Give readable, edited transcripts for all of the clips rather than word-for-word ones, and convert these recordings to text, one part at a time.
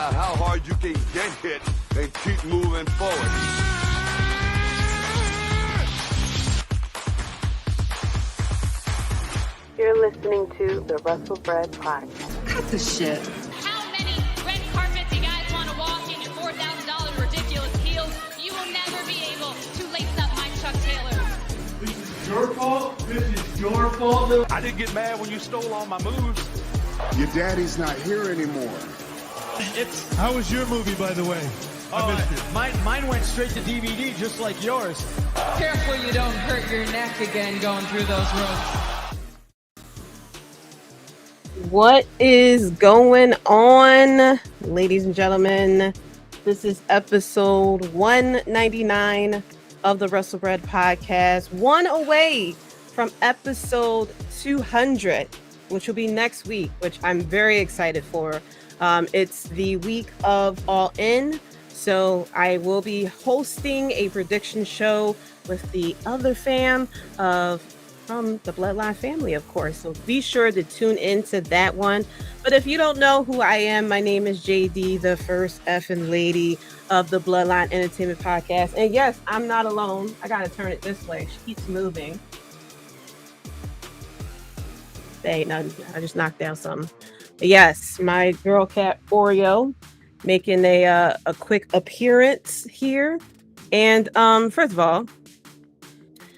about how hard you can get hit and keep moving forward. You're listening to the Wrestlebread podcast. Cut the shit. How many red carpets you guys want to walk in your $4,000 ridiculous heels? You will never be able to lace up my Chuck Taylors. This is your fault. This is your fault. I didn't get mad when you stole all my moves. Your daddy's not here anymore. How was your movie, by the way? I missed it. Mine went straight to DVD, just like yours. Careful you don't hurt your neck again going through those ropes. What is going on, ladies and gentlemen? This is episode 199 of the Wrestlebread podcast, one away from episode 200, which will be next week, which I'm very excited for. It's the week of All In, so I will be hosting a prediction show with the other fam from the Bloodline family, of course. So be sure to tune into that one. But if you don't know who I am, my name is JD, the first effing lady of the Bloodline Entertainment podcast. And yes, I'm not alone. I gotta turn it this way. She keeps moving. Hey, no, I just knocked down something. But yes, my girl cat Oreo making a quick appearance here. And first of all,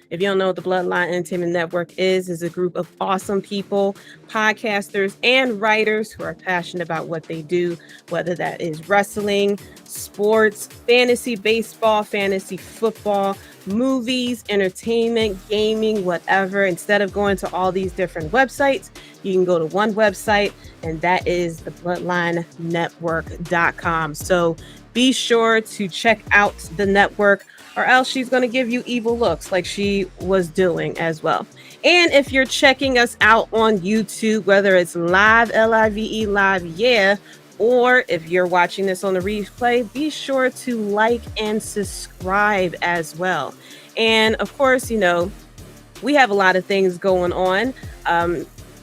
if you don't know what the Bloodline Entertainment Network is a group of awesome people, podcasters, and writers who are passionate about what they do, whether that is wrestling, sports, fantasy baseball, fantasy football, movies, entertainment, gaming, whatever. Instead of going to all these different websites, you can go to one website, and that is the bloodlinenetwork.com. So be sure to check out the network, or else she's going to give you evil looks like she was doing as well. And if you're checking us out on YouTube, whether it's live, L-I-V-E, live, yeah, or if you're watching this on the replay, be sure to like and subscribe as well. And of course, you know, we have a lot of things going on.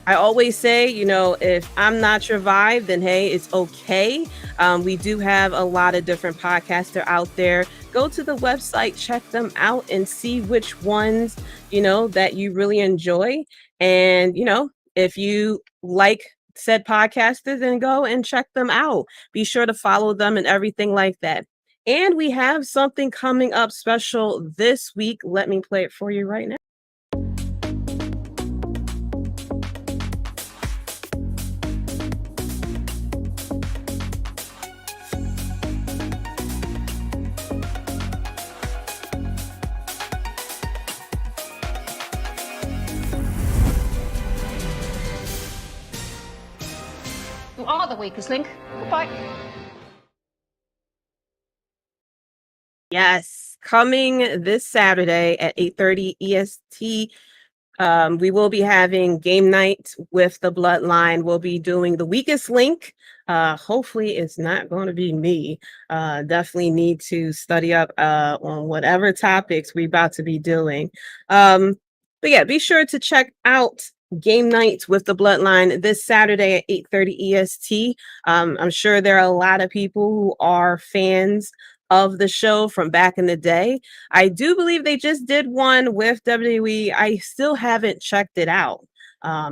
I always say, you know, if I'm not your vibe, then hey, it's okay. We do have a lot of different podcasts out there. Go to the website, check them out, and see which ones, you know, that you really enjoy. And, you know, if you like said podcasters, then go and check them out. Be sure to follow them and everything like that. And we have something coming up special this week. Let me play it for you right now. You are the weakest link. Goodbye. Yes, coming this Saturday at 8:30 EST. We will be having game night with the Bloodline. We'll be doing the weakest link. Hopefully it's not going to be me. Definitely need to study up on whatever topics we're about to be doing. But yeah, be sure to check out game night with the Bloodline this Saturday at 8:30 EST. I'm sure there are a lot of people who are fans of the show from back in the day. I do believe they just did one with WWE. I still haven't checked it out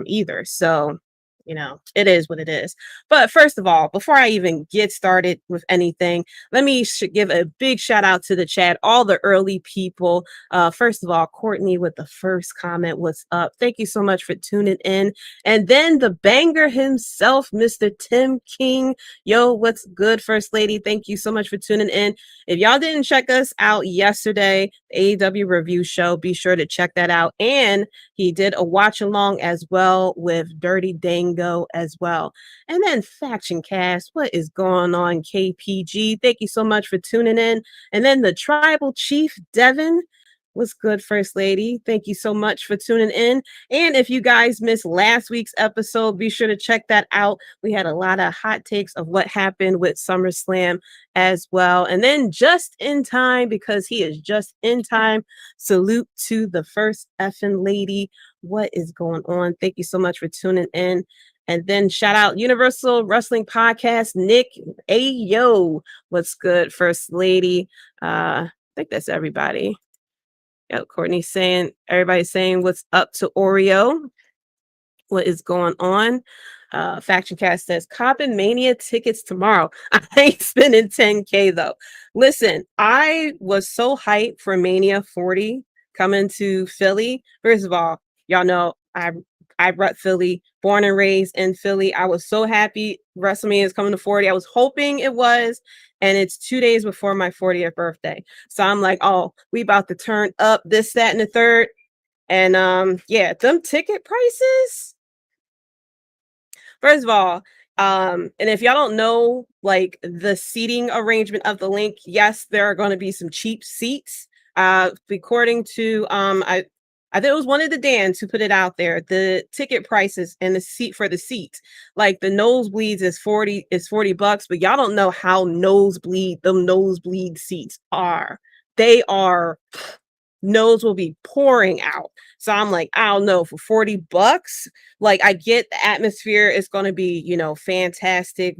either. So, you know, it is what it is. But first of all, before I even get started with anything, let me give a big shout out to the chat, all the early people. First of all, Courtney with the first comment, what's up? Thank you so much for tuning in. And then the banger himself, Mr. Tim King. Yo, what's good, First Lady? Thank you so much for tuning in. If y'all didn't check us out yesterday, the AEW review show, be sure to check that out. And he did a watch along as well with Dirty Dango as well. And then Faction Cast, what is going on, KPG? Thank you so much for tuning in. And then the Tribal Chief, Devin. What's good, First Lady? Thank you so much for tuning in. And if you guys missed last week's episode, be sure to check that out. We had a lot of hot takes of what happened with SummerSlam as well. And then just in time, because he is just in time, salute to the first effing lady. What is going on? Thank you so much for tuning in. And then shout out Universal Wrestling Podcast, Nick. Ayo, what's good, First Lady? I think that's everybody. Yep, Courtney saying, everybody's saying what's up to Oreo. What is going on? Faction Cast says, Coppin Mania tickets tomorrow. I ain't spending 10K though. Listen, I was so hyped for Mania 40 coming to Philly. First of all, y'all know I rep Philly, born and raised in Philly. I was so happy WrestleMania is coming to 40. I was hoping it was, and it's 2 days before my 40th birthday. So I'm like, oh, we about to turn up this, that, and the third. And yeah, them ticket prices. First of all, and if y'all don't know, like the seating arrangement of the link, yes, there are going to be some cheap seats. According to I think it was one of the Dans who put it out there. The ticket prices and the seat for the seats, like the nosebleeds is $40, but y'all don't know how nosebleed seats are. They are, nose will be pouring out. So I'm like, I don't know, for $40, like I get the atmosphere is going to be, fantastic.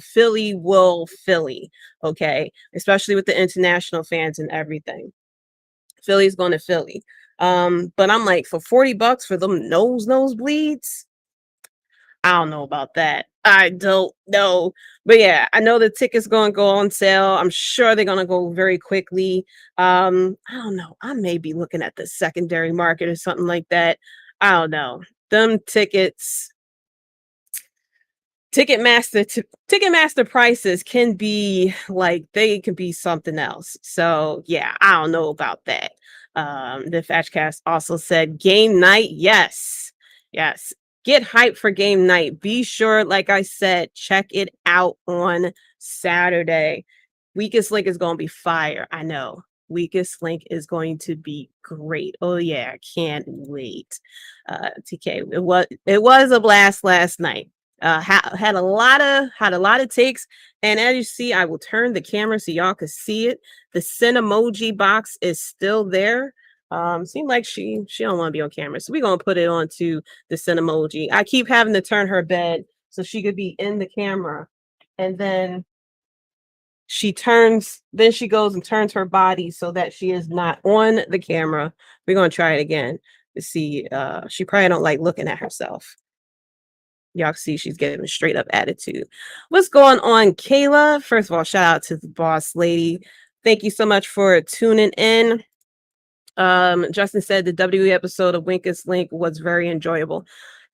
Philly will Philly. Okay. Especially with the international fans and everything. Philly's going to Philly. But I'm like, for $40 for them nosebleeds, I don't know about that. I don't know. But yeah, I know the tickets going to go on sale. I'm sure they're going to go very quickly. I don't know. I may be looking at the secondary market or something like that. I don't know. Them tickets, Ticketmaster prices can be like, they can be something else. So yeah, I don't know about that. The Fatchcast also said game night. Yes. Get hyped for game night. Be sure, like I said, check it out on Saturday. Weakest Link is going to be fire. I know. Weakest Link is going to be great. Oh yeah, can't wait. TK, it was a blast last night. Had a lot of takes, and as you see, I will turn the camera so y'all can see it. The Sin emoji box is still there. Seemed like she don't want to be on camera, so we're gonna put it onto the Sin emoji. I keep having to turn her bed so she could be in the camera, and then she goes and turns her body so that she is not on the camera. We're gonna try it again to see. She probably don't like looking at herself. Y'all see she's getting a straight up attitude. What's going on, Kayla? First of all, shout out to the boss lady. Thank you so much for tuning in. Justin said the WWE episode of Weakest Link was very enjoyable.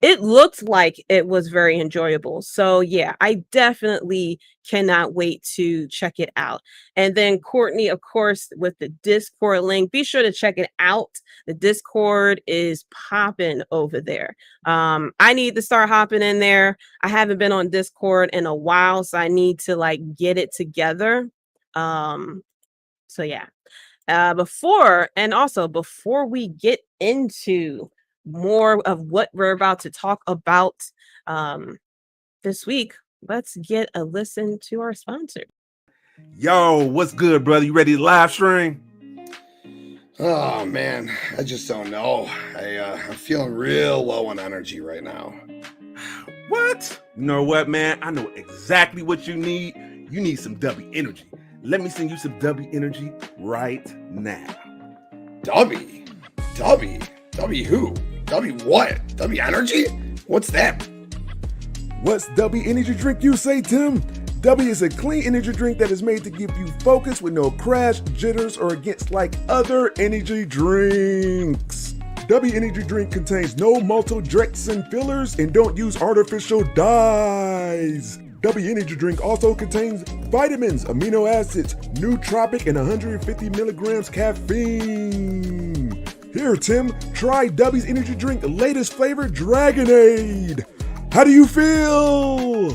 It looked like it was very enjoyable. So yeah, I definitely cannot wait to check it out. And then Courtney, of course, with the Discord link, be sure to check it out. The Discord is popping over there. I need to start hopping in there. I haven't been on Discord in a while, so I need to like get it together. So yeah. Before we get into more of what we're about to talk about this week, let's get a listen to our sponsor. Yo, what's good, brother? You ready to live stream? Oh man, I just don't know. I'm feeling real low on energy right now. What? You know what, man? I know exactly what you need. You need some W energy. Let me send you some W energy right now. W who? W what? W energy? What's that? What's W energy drink, you say, Tim? W is a clean energy drink that is made to give you focus with no crash, jitters, or against like other energy drinks. W energy drink contains no maltodextrin fillers and don't use artificial dyes. W energy drink also contains vitamins, amino acids, nootropic, and 150 milligrams caffeine. Here, Tim, try W's energy drink latest flavor, Dragonade. How do you feel?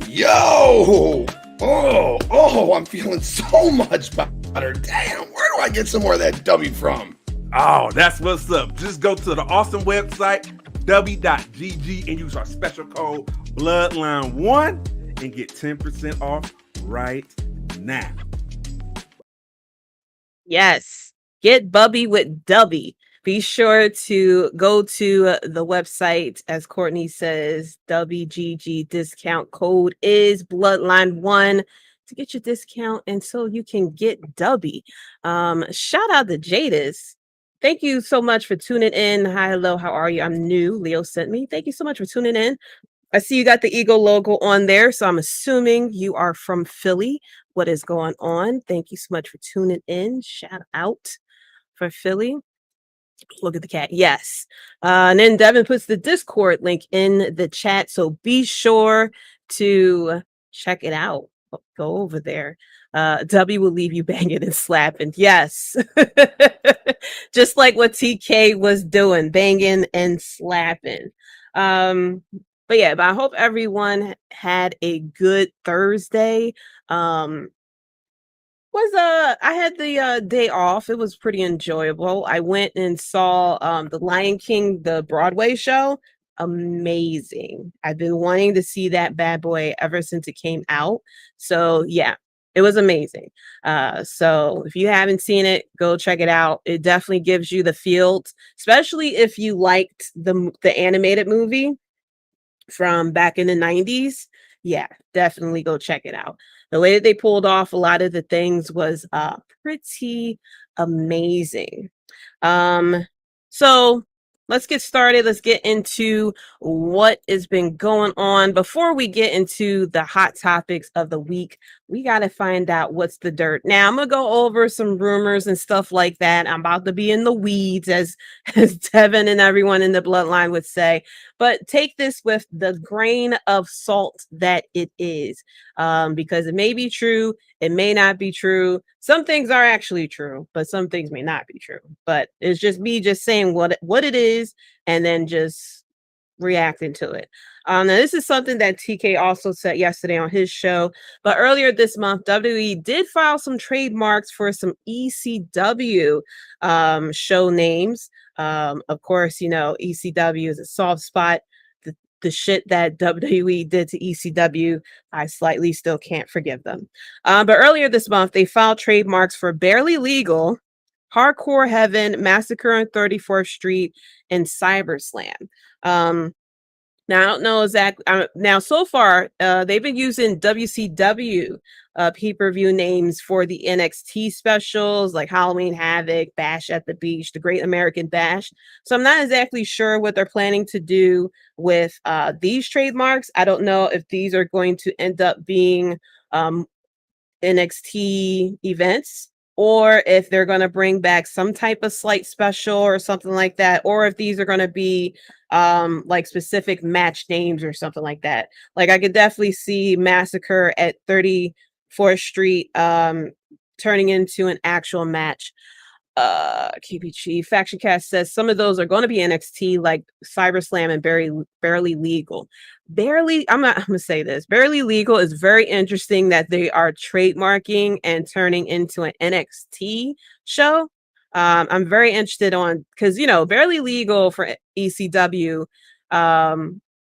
Yo! Oh, I'm feeling so much better. Damn, where do I get some more of that W from? Oh, that's what's up. Just go to the awesome website, w.gg, and use our special code Bloodline1 and get 10% off right now. Yes. Get Bubby with Dubby. be sure to go to the website, as Courtney says. WGG discount code is Bloodline1 to get your discount, and so you can get Dubby. Shout out to Jadis. Thank you so much for tuning in. Hi, hello, how are you? I'm new. Leo sent me. Thank you so much for tuning in. I see you got the Eagle logo on there, so I'm assuming you are from Philly. What is going on? Thank you so much for tuning in. Shout out for Philly. Look at the cat. Yes. And then Devin puts the Discord link in the chat, so be sure to check it out. Go over there. W will leave you banging and slapping. Yes. Just like what TK was doing, banging and slapping. But I hope everyone had a good Thursday. I had the day off. It was pretty enjoyable. I went and saw the Lion King, the Broadway show. Amazing. I've been wanting to see that bad boy ever since it came out. So yeah, it was amazing. So if you haven't seen it, go check it out. It definitely gives you the feel, especially if you liked the animated movie from back in the 90s. Yeah, definitely go check it out. The way that they pulled off a lot of the things was pretty amazing. So let's get started. Let's get into what has been going on. Before we get into the hot topics of the week, we got to find out what's the dirt. Now, I'm going to go over some rumors and stuff like that. I'm about to be in the weeds, as Devin and everyone in the bloodline would say. But take this with the grain of salt that it is, because it may be true. It may not be true. Some things are actually true, but some things may not be true. But it's just me just saying what it is and then just reacting to it. Now, this is something that TK also said yesterday on his show. But earlier this month, WWE did file some trademarks for some ECW show names. Of course, ECW is a soft spot. The shit that WWE did to ECW, I slightly still can't forgive them. But earlier this month, they filed trademarks for Barely Legal, Hardcore Heaven, Massacre on 34th Street, and CyberSlam. Now, I don't know exactly. Now, so far, they've been using WCW pay-per-view names for the NXT specials, like Halloween Havoc, Bash at the Beach, the Great American Bash. So I'm not exactly sure what they're planning to do with these trademarks. I don't know if these are going to end up being NXT events, or if they're going to bring back some type of slight special or something like that, or if these are going to be like specific match names or something like that. Like I could definitely see Massacre at 34th Street turning into an actual match. KPG Faction Cast says some of those are going to be NXT, like CyberSlam and Barely Legal. I'm gonna say this. Barely Legal is very interesting that they are trademarking and turning into an NXT show. I'm very interested on, because Barely Legal for ECW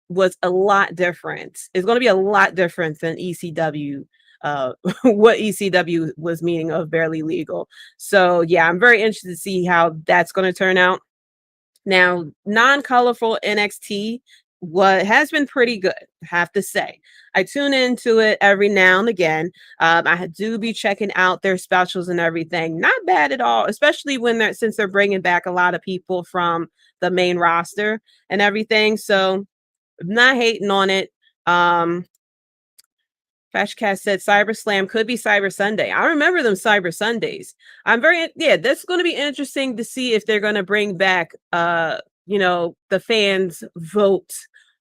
was a lot different. It's going to be a lot different than ECW. What ECW was meaning of Barely Legal. So yeah, I'm very interested to see how that's going to turn out. Now, non-colorful NXT has been pretty good, I have to say. I tune into it every now and again. I do be checking out their specials and everything. Not bad at all, especially since they're bringing back a lot of people from the main roster and everything. So I'm not hating on it. Flashcast said CyberSlam could be Cyber Sunday. I remember them Cyber Sundays. That's going to be interesting to see if they're going to bring back, the fans vote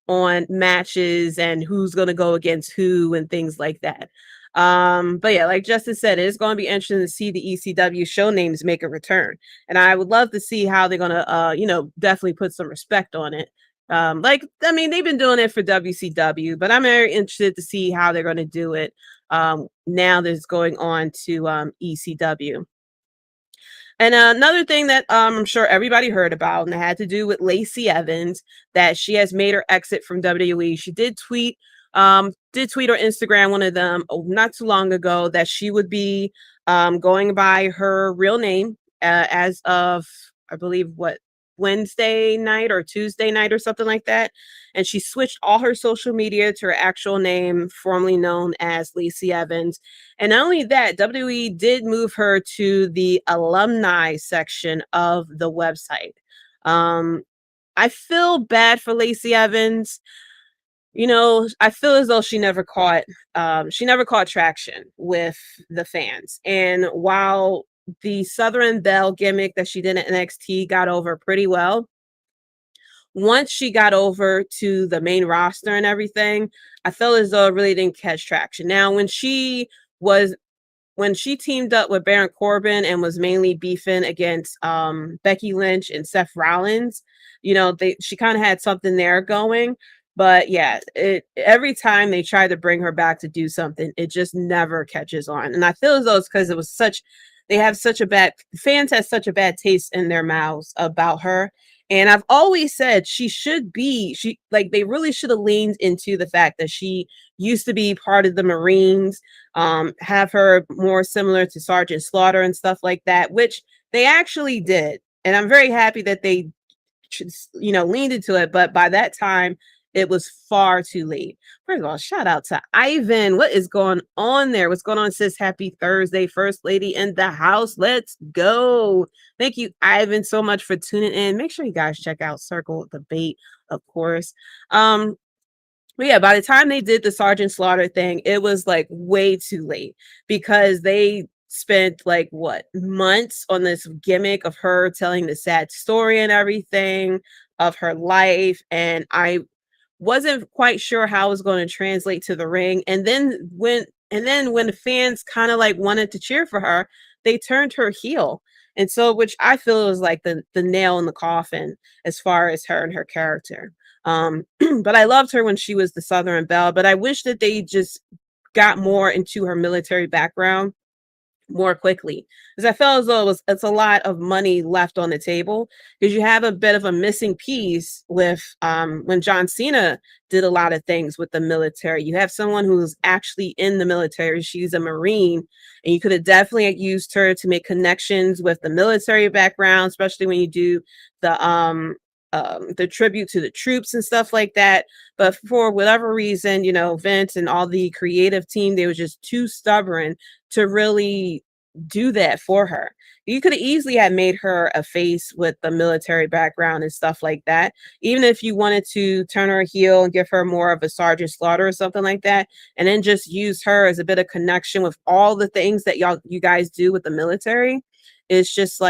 on matches and who's going to go against who and things like that. But yeah, like Justin said, it's going to be interesting to see the ECW show names make a return. And I would love to see how they're going to, definitely put some respect on it. They've been doing it for WCW, but I'm very interested to see how they're going to do it now that it's going on to ECW. And another thing that I'm sure everybody heard about, and it had to do with Lacey Evans, that she has made her exit from WWE. She did tweet on Instagram, one of them, not too long ago, that she would be going by her real name as of, I believe, Wednesday night or Tuesday night or something like that. And she switched all her social media to her actual name, formerly known as Lacey Evans. And not only that, WWE did move her to the alumni section of the website. I feel bad for Lacey Evans. You know, I feel as though she never caught traction with the fans. And while the Southern Belle gimmick that she did at NXT got over pretty well, once she got over to the main roster and everything, I felt as though it really didn't catch traction. Now, when she teamed up with Baron Corbin and was mainly beefing against Becky Lynch and Seth Rollins, you know, she kind of had something there going. But yeah, every time they try to bring her back to do something, it just never catches on. And I feel as though it's because fans have such a bad taste in their mouths about her. And I've always said they really should have leaned into the fact that she used to be part of the Marines, have her more similar to Sergeant Slaughter and stuff like that, which they actually did. And I'm very happy that they, leaned into it. But by that time, it was far too late. First of all, shout out to Ivan. What is going on there? What's going on, sis? Happy Thursday, First Lady in the house. Let's go. Thank you, Ivan, so much for tuning in. Make sure you guys check out Circle Debate, of course. But yeah, by the time they did the Sergeant Slaughter thing, it was like way too late because they spent months on this gimmick of her telling the sad story and everything of her life. And I wasn't quite sure how it was going to translate to the ring. And then when the fans kind of wanted to cheer for her, they turned her heel. And so, which I feel is like the nail in the coffin as far as her and her character. But I loved her when she was the Southern Belle, but I wish that they just got more into her military background more quickly, because I felt as though it's a lot of money left on the table, because you have a bit of a missing piece with when John Cena did a lot of things with the military. You have someone who's actually in the military. She's a Marine, and you could have definitely used her to make connections with the military background, especially when you do the tribute to the troops and stuff like that. But for whatever reason, Vince and all the creative team, they were just too stubborn to really do that for her. You could have easily had made her a face with the military background and stuff like that. Even if you wanted to turn her heel and give her more of a Sergeant Slaughter or something like that, and then just use her as a bit of connection with all the things that you guys do with the military. It's just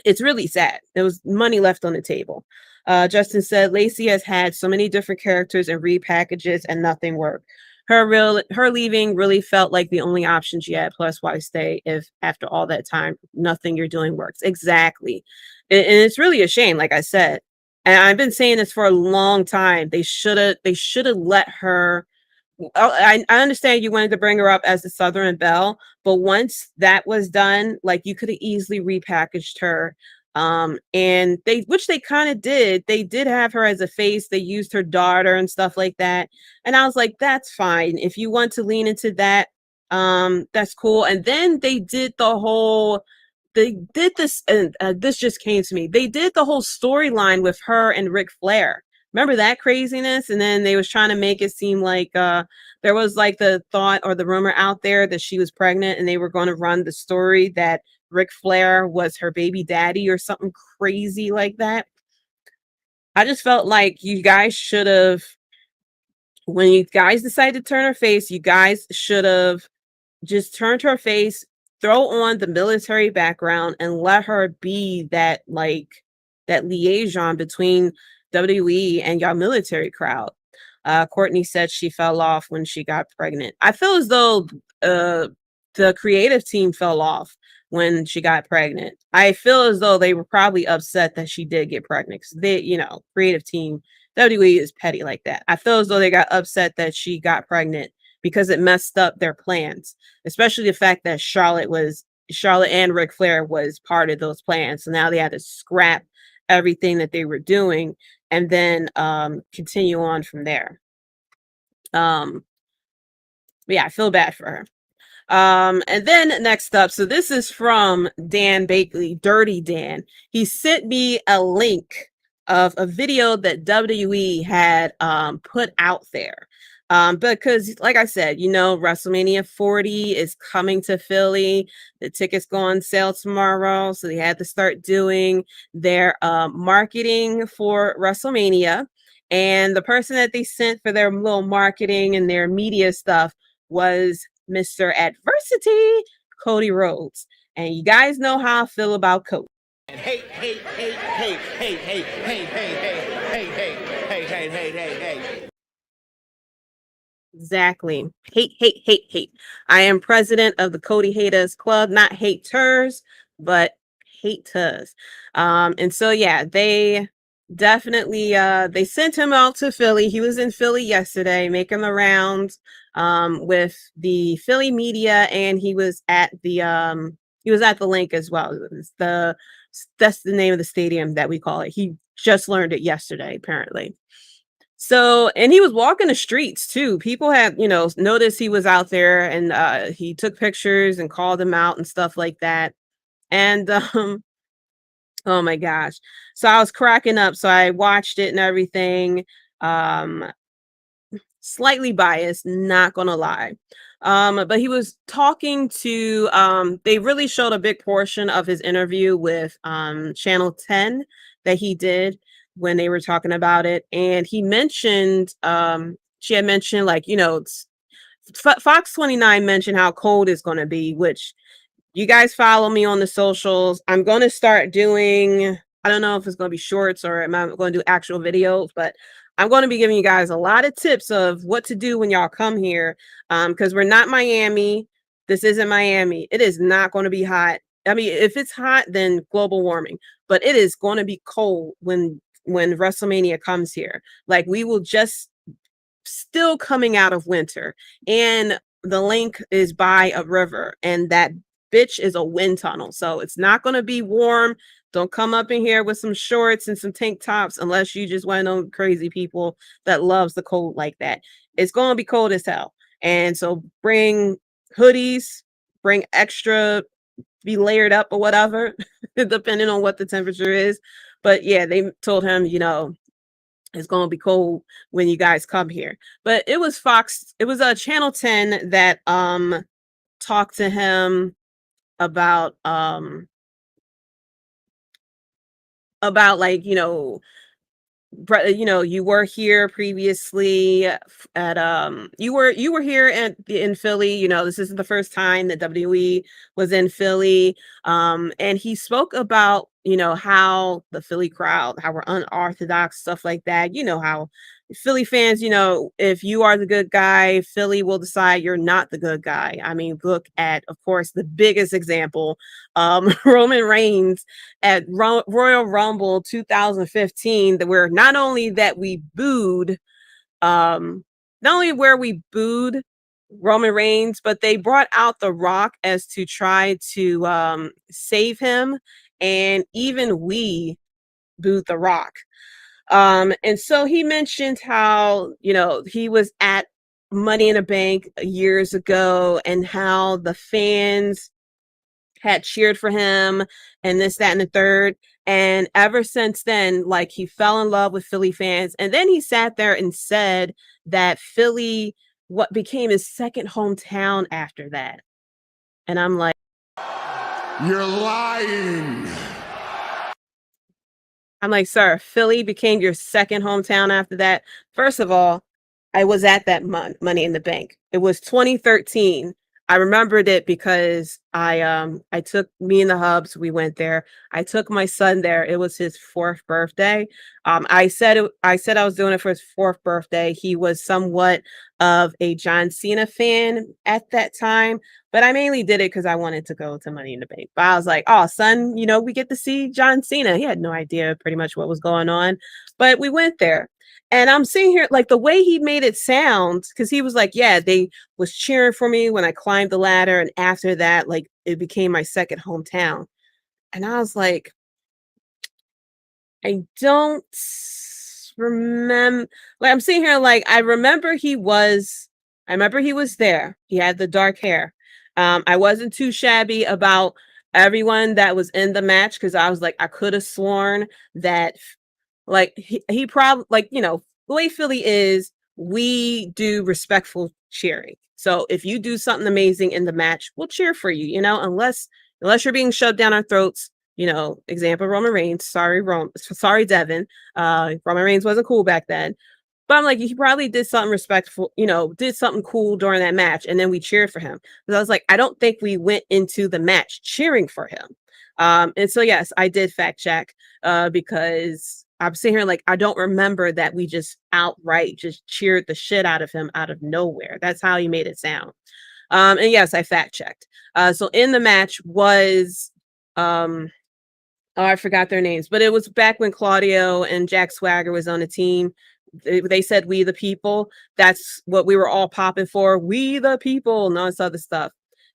it's really sad. There was money left on the table. Justin said, Lacey has had so many different characters and repackages and nothing worked. Her leaving really felt like the only option she had. Plus, why stay if after all that time, nothing you're doing works? Exactly. And it's really a shame, like I said. And I've been saying this for a long time. They should have let her. I understand you wanted to bring her up as the Southern Belle, but once that was done, you could have easily repackaged her. And which they kind of did. They did have her as a face. They used her daughter and stuff like that. And I was like, that's fine. If you want to lean into that, that's cool. And then they did this, and this just came to me. They did the whole storyline with her and Ric Flair. Remember that craziness? And then they was trying to make it seem like there was the thought or the rumor out there that she was pregnant, and they were going to run the story that Ric Flair was her baby daddy or something crazy like that. I just felt like you guys should have, when you guys decided to turn her face, you guys should have just turned her face, throw on the military background, and let her be that liaison between WWE and y'all military crowd. Courtney said she fell off when she got pregnant. I feel as though the creative team fell off when she got pregnant. I feel as though they were probably upset that she did get pregnant, because they, creative team, WWE is petty like that. I feel as though they got upset that she got pregnant because it messed up their plans, especially the fact that Charlotte and Ric Flair was part of those plans. So now they had to scrap everything that they were doing and then continue on from there. Yeah, I feel bad for her. And then next up, so this is from Dan Bakley, Dirty Dan. He sent me a link of a video that WWE had put out there. Because like I said, WrestleMania 40 is coming to Philly. The tickets go on sale tomorrow. So they had to start doing their marketing for WrestleMania. And the person that they sent for their little marketing and their media stuff was Mr. Adversity, Cody Rhodes. And you guys know how I feel about Cody. Hey. Exactly. Hate. I am president of the Cody Haters Club, not haters, but haters. And so yeah, they definitely they sent him out to Philly. He was in Philly yesterday making the rounds with the Philly media, and he was at the link as well. That's the name of the stadium that we call it. He just learned it yesterday, apparently. So, and he was walking the streets too. People had, noticed he was out there, and he took pictures and called him out and stuff like that. And oh my gosh. So I was cracking up. So I watched it and everything. Slightly biased, not gonna lie. But he was talking to they really showed a big portion of his interview with Channel 10 that he did when they were talking about it. And he mentioned she had mentioned, like, Fox 29 mentioned how cold it's gonna be, which you guys follow me on the socials. I'm gonna start doing, I don't know if it's gonna be shorts or am I gonna do actual videos, but I'm going to be giving you guys a lot of tips of what to do when y'all come here, because we're not Miami. This isn't Miami. It is not going to be hot. I mean, if it's hot, then global warming, but it is going to be cold when WrestleMania comes here. Like, we will just still coming out of winter, and the link is by a river, and that bitch is a wind tunnel. So it's not going to be warm. Don't come up in here with some shorts and some tank tops unless you just one of those crazy people that loves the cold like that. It's going to be cold as hell. And so bring hoodies, bring extra, be layered up or whatever, depending on what the temperature is. But yeah, they told him, it's going to be cold when you guys come here. But it was Channel 10 that talked to him about like, you were here previously at you were here in Philly. This isn't the first time that WWE was in Philly. And he spoke about, how the Philly crowd, how we're unorthodox, stuff like that. How Philly fans, if you are the good guy, Philly will decide you're not the good guy. I mean, look at, of course, the biggest example, Roman Reigns at Royal Rumble 2015, that where not only we booed Roman Reigns, but they brought out The Rock as to try to save him, and even we booed The Rock. And so he mentioned how, he was at Money in the Bank years ago, and how the fans had cheered for him and this, that, and the third. And ever since then, like, he fell in love with Philly fans. And then he sat there and said that Philly, what became his second hometown after that. And I'm like, you're lying. I'm like, sir, Philly became your second hometown after that. First of all, I was at that Money in the Bank. It was 2013. I remembered it because I took me and the Hubs. We went there. I took my son there. It was his 4th birthday. I said I was doing it for his 4th birthday. He was somewhat of a John Cena fan at that time, but I mainly did it because I wanted to go to Money in the Bank. But I was like, oh, son, we get to see John Cena. He had no idea pretty much what was going on, but we went there. And I'm sitting here, like, the way he made it sound, because he was like, yeah, they was cheering for me when I climbed the ladder. And after that, like, it became my second hometown. And I was like, I don't remember. Like, I'm sitting here, like, I remember he was there. He had the dark hair. I wasn't too shabby about everyone that was in the match because I was like, I could have sworn that like he probably like, you know, the way Philly is, we do respectful cheering. So if you do something amazing in the match, we'll cheer for you, you know, unless you're being shoved down our throats. You know, example Roman Reigns. Sorry, Devin. Roman Reigns wasn't cool back then. But I'm like, he probably did something respectful, you know, did something cool during that match, and then we cheered for him. Because I was like, I don't think we went into the match cheering for him. And so yes, I did fact check because I'm sitting here like I don't remember that we just outright just cheered the shit out of him out of nowhere. That's how he made it sound. And yes, I fact checked. So in the match was oh, I forgot their names, but it was back when Claudio and Jack Swagger was on the team. They said "We the People." That's what we were all popping for. We the people, and all this other stuff.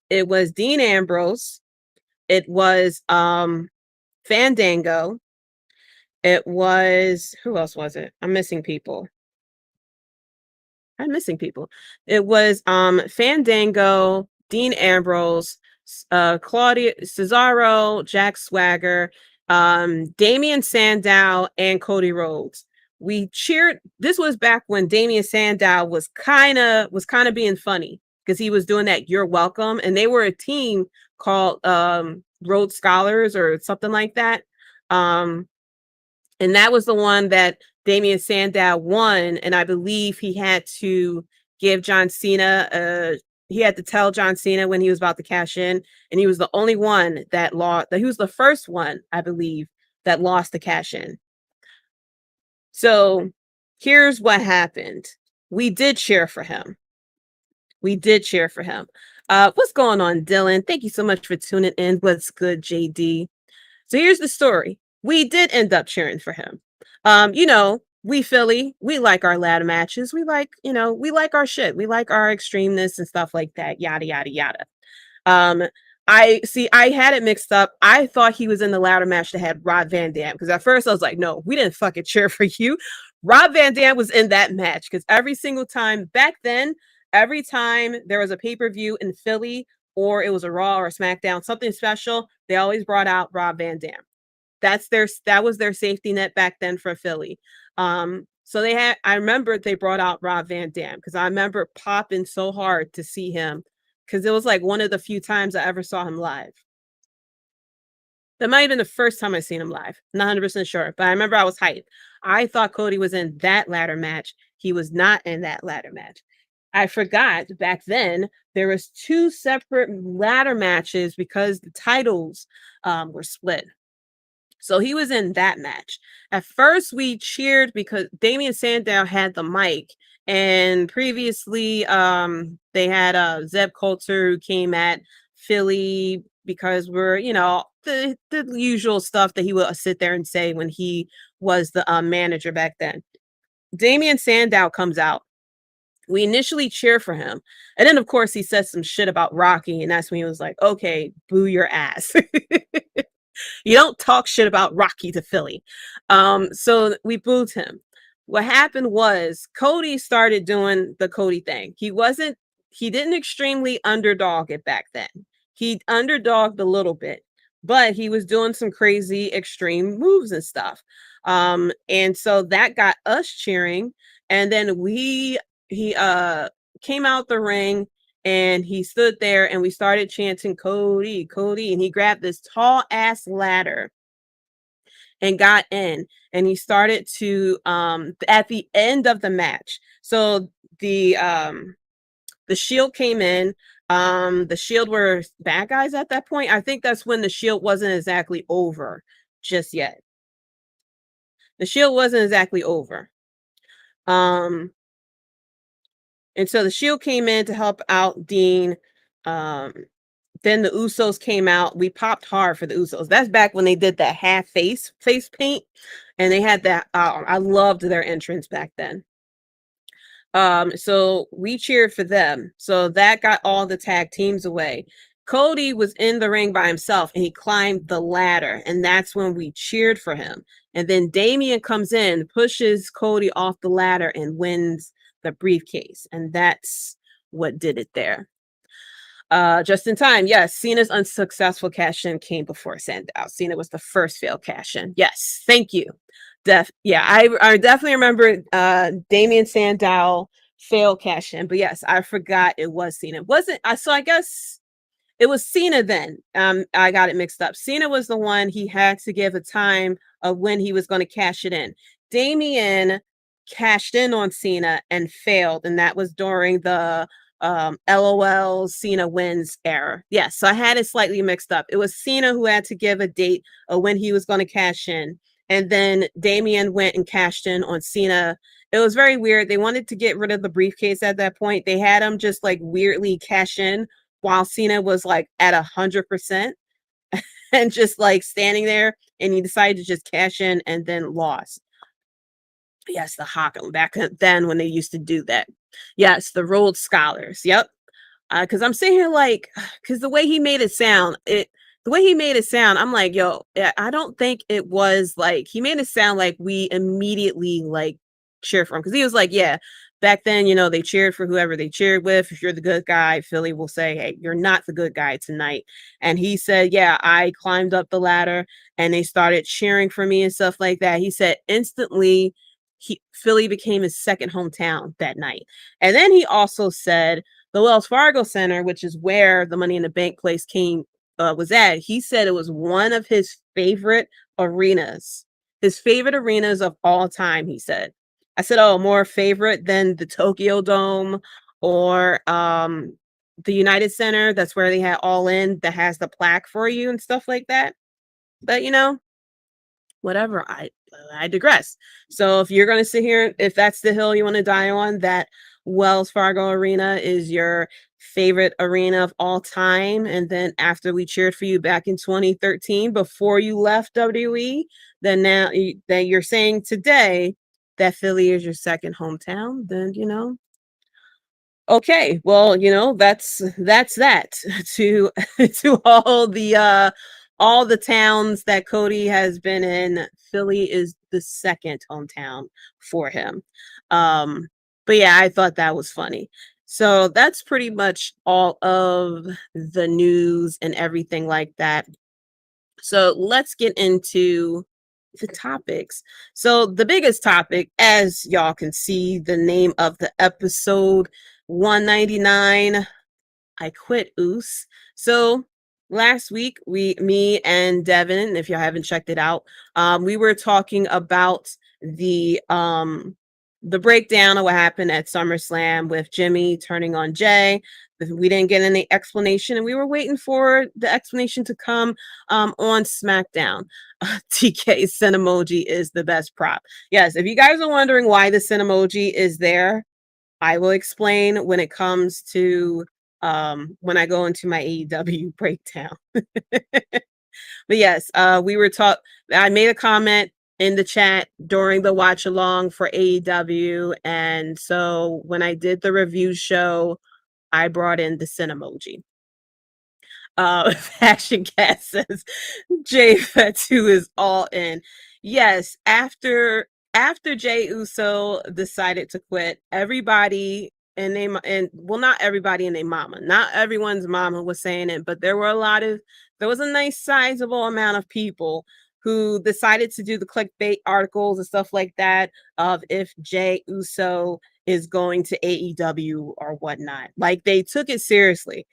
It was Dean Ambrose. It was Fandango. It was who else was it? I'm missing people. It was Fandango, Dean Ambrose, Claudia Cesaro, Jack Swagger, Damian Sandow, and Cody Rhodes. We cheered. This was back when Damian Sandow was kind of being funny because he was doing that "You're welcome," and they were a team called Rhodes Scholars or something like that. And that was the one that Damian Sandow won, and I believe he had to give John Cena he had to tell John Cena when he was about to cash in, and he was the only one that lost. He was the first one, I believe, that lost the cash in. So here's what happened. We did cheer for him. What's going on, Dylan? Thank you so much for tuning in. What's good, JD? So here's the story. We did end up cheering for him. You know, we Philly, we like our ladder matches. We like, you know, we like our shit. We like our extremeness and stuff like that. Yada, yada, yada. I had it mixed up. I thought he was in the ladder match that had Rob Van Dam because at first I was like, no, we didn't fucking cheer for you. Rob Van Dam was in that match because every single time back then, every time there was a pay-per-view in Philly or it was a Raw or a SmackDown, something special, they always brought out Rob Van Dam. That was their safety net back then for Philly. So I remember they brought out Rob Van Dam because I remember popping so hard to see him because it was like one of the few times I ever saw him live. That might have been the first time I seen him live. Not 100% sure, but I remember I was hyped. I thought Cody was in that ladder match. He was not in that ladder match. I forgot back then there was 2 separate ladder matches because the titles were split. So he was in that match. At first, we cheered because Damian Sandow had the mic, and previously, they had Zeb Coulter who came at Philly because we're, you know, the usual stuff that he would sit there and say when he was the manager back then. Damian Sandow comes out. We initially cheer for him, and then of course he says some shit about Rocky, and that's when he was like, "Okay, boo your ass." You don't talk shit about Rocky to Philly. So we booed him. What happened was Cody started doing the Cody thing. He didn't extremely underdog it back then. He underdogged a little bit, but he was doing some crazy extreme moves and stuff. And so that got us cheering. And then he came out the ring and he stood there and we started chanting Cody, Cody, and he grabbed this tall ass ladder and got in and he started to at the end of the match. So the Shield came in. The Shield were bad guys at that point. I think that's when the Shield wasn't exactly over just yet. The Shield wasn't exactly over. And so the Shield came in to help out Dean. Then the Usos came out. We popped hard for the Usos. That's back when they did that half face paint. And they had that. I loved their entrance back then. So we cheered for them. So that got all the tag teams away. Cody was in the ring by himself and he climbed the ladder. And that's when we cheered for him. And then Damian comes in, pushes Cody off the ladder and wins the briefcase. And that's what did it there. Just in time. Yes, Cena's unsuccessful cash-in came before Sandow. Cena was the first failed cash-in. Yes, thank you. Yeah, I definitely remember Damian Sandow failed cash-in, but yes, I forgot it was Cena. Wasn't I? So I guess it was Cena then. I got it mixed up. Cena was the one he had to give a time of when he was going to cash it in. Damian cashed in on Cena and failed, and that was during the LOL Cena wins era. Yes, so I had it slightly mixed up. It was Cena who had to give a date of when he was going to cash in, and then Damian went and cashed in on Cena. It was very weird. They wanted to get rid of the briefcase at that point. They had him just like weirdly cash in while Cena was like at 100% and just like standing there, and he decided to just cash in and then lost. Yes, the Hawk'em back then when they used to do that. Yes, the Rhodes Scholars. Yep. Because I'm sitting here like, because the way he made it sound, I'm like, yo, I don't think it was like, he made it sound like we immediately like cheer for him. Because he was like, yeah, back then, they cheered for whoever they cheered with. If you're the good guy, Philly will say, hey, you're not the good guy tonight. And he said, yeah, I climbed up the ladder and they started cheering for me and stuff like that. He said instantly, Philly became his second hometown that night. And then he also said the Wells Fargo Center, which is where the Money in the Bank place was at. He said it was one of his favorite arenas of all time, he said. I said, oh, more favorite than the Tokyo Dome or the United Center. That's where they had All In that has the plaque for you and stuff like that. But, whatever, I digress. So if you're going to sit here, if that's the hill you want to die on, that Wells Fargo Arena is your favorite arena of all time, and then after we cheered for you back in 2013 before you left WWE, then now that you're saying today that Philly is your second hometown, then okay, well, that's that to to all the towns that Cody has been in. Philly is the second hometown for him. But yeah, I thought that was funny. So that's pretty much all of the news and everything like that. So let's get into the topics. So the biggest topic, as y'all can see, the name of the episode 199, I Quit Uce. So last week, me and Devin, if y'all haven't checked it out, we were talking about the breakdown of what happened at SummerSlam with Jimmy turning on Jay. We didn't get any explanation, and we were waiting for the explanation to come on SmackDown. TK Sin emoji is the best prop. Yes, if you guys are wondering why the Sin emoji is there, I will explain when it comes to when I go into my AEW breakdown. But yes, we were I made a comment in the chat during the watch along for AEW, and so when I did the review show, I brought in the Sin emoji. Fashion Cat says Jay Fatu is all in. Yes, after Jay Uso decided to quit, everybody not everybody and their mama, not everyone's mama was saying it, but there was a nice sizable amount of people who decided to do the clickbait articles and stuff like that of if Jay Uso is going to AEW or whatnot. Like, they took it seriously.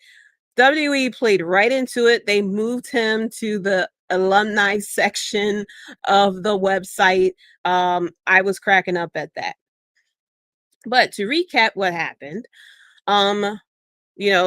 WWE played right into it. They moved him to the alumni section of the website. I was cracking up at that. But to recap what happened,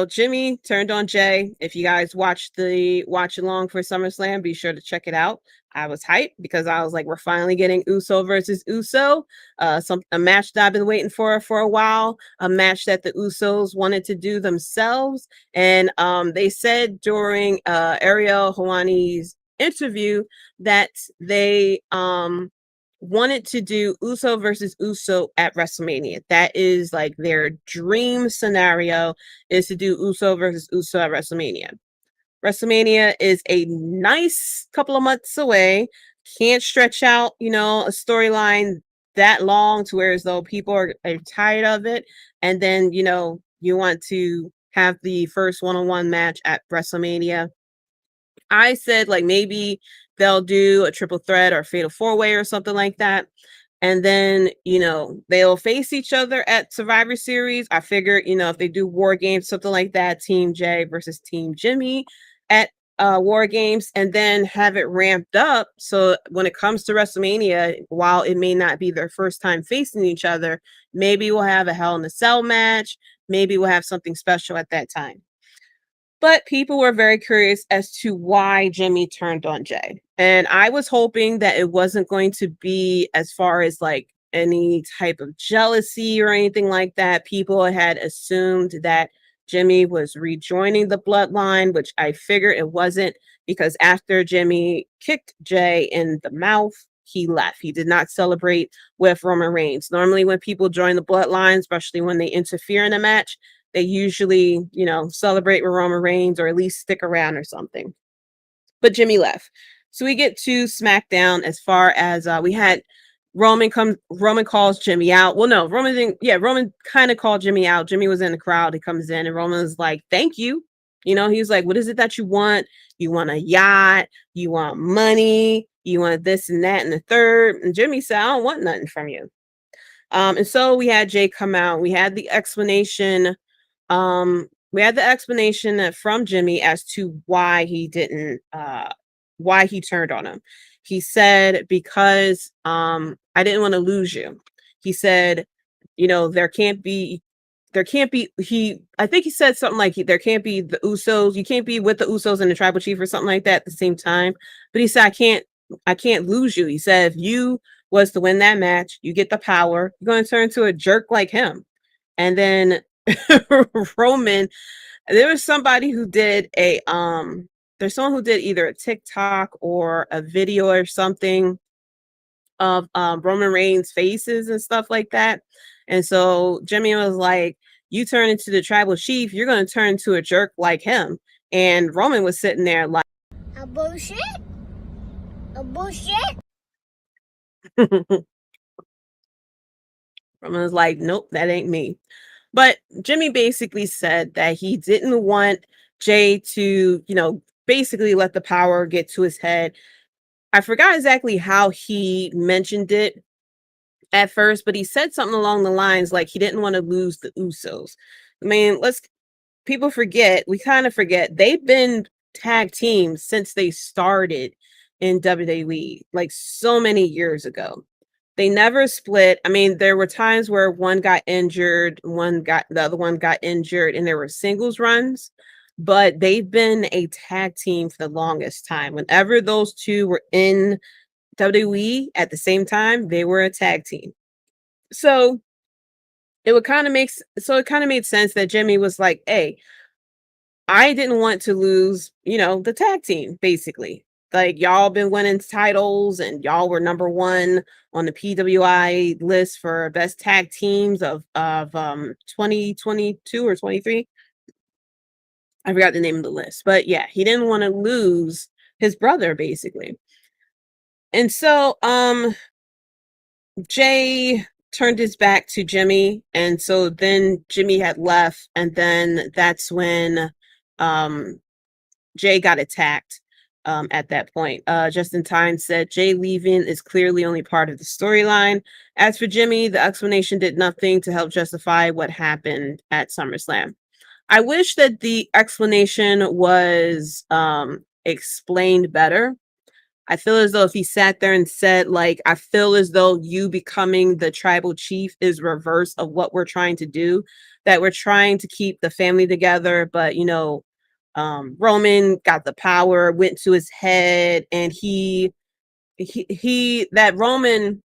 Jimmy turned on Jay. If you guys watched the watch along for SummerSlam, be sure to check it out. I was hyped because I was like, we're finally getting Uso versus Uso. A match that I've been waiting for a while, a match that the Usos wanted to do themselves. And they said during Ariel Helwani's interview that they wanted to do Uso versus Uso at WrestleMania. That is like their dream scenario, is to do Uso versus Uso at WrestleMania. WrestleMania is a nice couple of months away. Can't stretch out, a storyline that long to where as though people are tired of it. And then, you want to have the first one-on-one match at WrestleMania. I said like maybe they'll do a triple threat or fatal four-way or something like that. And then, they'll face each other at Survivor Series. I figured, if they do War Games, something like that, Team J versus Team Jimmy at War Games, and then have it ramped up. So when it comes to WrestleMania, while it may not be their first time facing each other, maybe we'll have a Hell in a Cell match. Maybe we'll have something special at that time. But people were very curious as to why Jimmy turned on Jay. And I was hoping that it wasn't going to be as far as like any type of jealousy or anything like that. People had assumed that Jimmy was rejoining the bloodline, which I figured it wasn't, because after Jimmy kicked Jay in the mouth, he left. He did not celebrate with Roman Reigns. Normally when people join the bloodline, especially when they interfere in a match, they usually, celebrate with Roman Reigns or at least stick around or something. But Jimmy left. So we get to SmackDown as far as we had Roman calls Jimmy out. Well, no, Roman kind of called Jimmy out. Jimmy was in the crowd. He comes in and Roman was like, thank you. He's like, what is it that you want? You want a yacht? You want money? You want this and that and the third? And Jimmy said, I don't want nothing from you. And so we had Jay come out. We had the explanation from Jimmy as to why he didn't, why he turned on him. He said, because I didn't want to lose you. He said, I think he said something like there can't be the Usos. You can't be with the Usos and the tribal chief or something like that at the same time. But he said, I can't lose you. He said, if you was to win that match, you get the power, you're going to turn into a jerk like him. And then Roman, there was somebody who did there's someone who did either a TikTok or a video or something of Roman Reigns faces and stuff like that. And so Jimmy was like, you turn into the tribal chief, you're going to turn into a jerk like him. And Roman was sitting there like, a bullshit? A bullshit? Roman was like, nope, that ain't me. But Jimmy basically said that he didn't want Jay to, basically let the power get to his head. I forgot exactly how he mentioned it at first, but he said something along the lines like he didn't want to lose the Usos. I mean, we kind of forget, they've been tag teams since they started in WWE, like so many years ago. They never split. I mean, there were times where one got injured, the other one got injured, and there were singles runs, but they've been a tag team for the longest time. Whenever those two were in WWE at the same time, they were a tag team. So it kind of made sense that Jimmy was like, hey, I didn't want to lose, the tag team, basically. Like, y'all been winning titles and y'all were number one on the PWI list for best tag teams of 2022 or 23. I forgot the name of the list, but yeah, he didn't want to lose his brother, basically. And so Jay turned his back to Jimmy, and so then Jimmy had left, and then that's when Jay got attacked. At that point, Justin Tynes said Jay leaving is clearly only part of the storyline. As for Jimmy, the explanation did nothing to help justify what happened at SummerSlam. I wish that the explanation was explained better. I feel as though if he sat there and said, like, I feel as though you becoming the tribal chief is reverse of what we're trying to do, that we're trying to keep the family together, but Roman got the power, went to his head, and that Roman,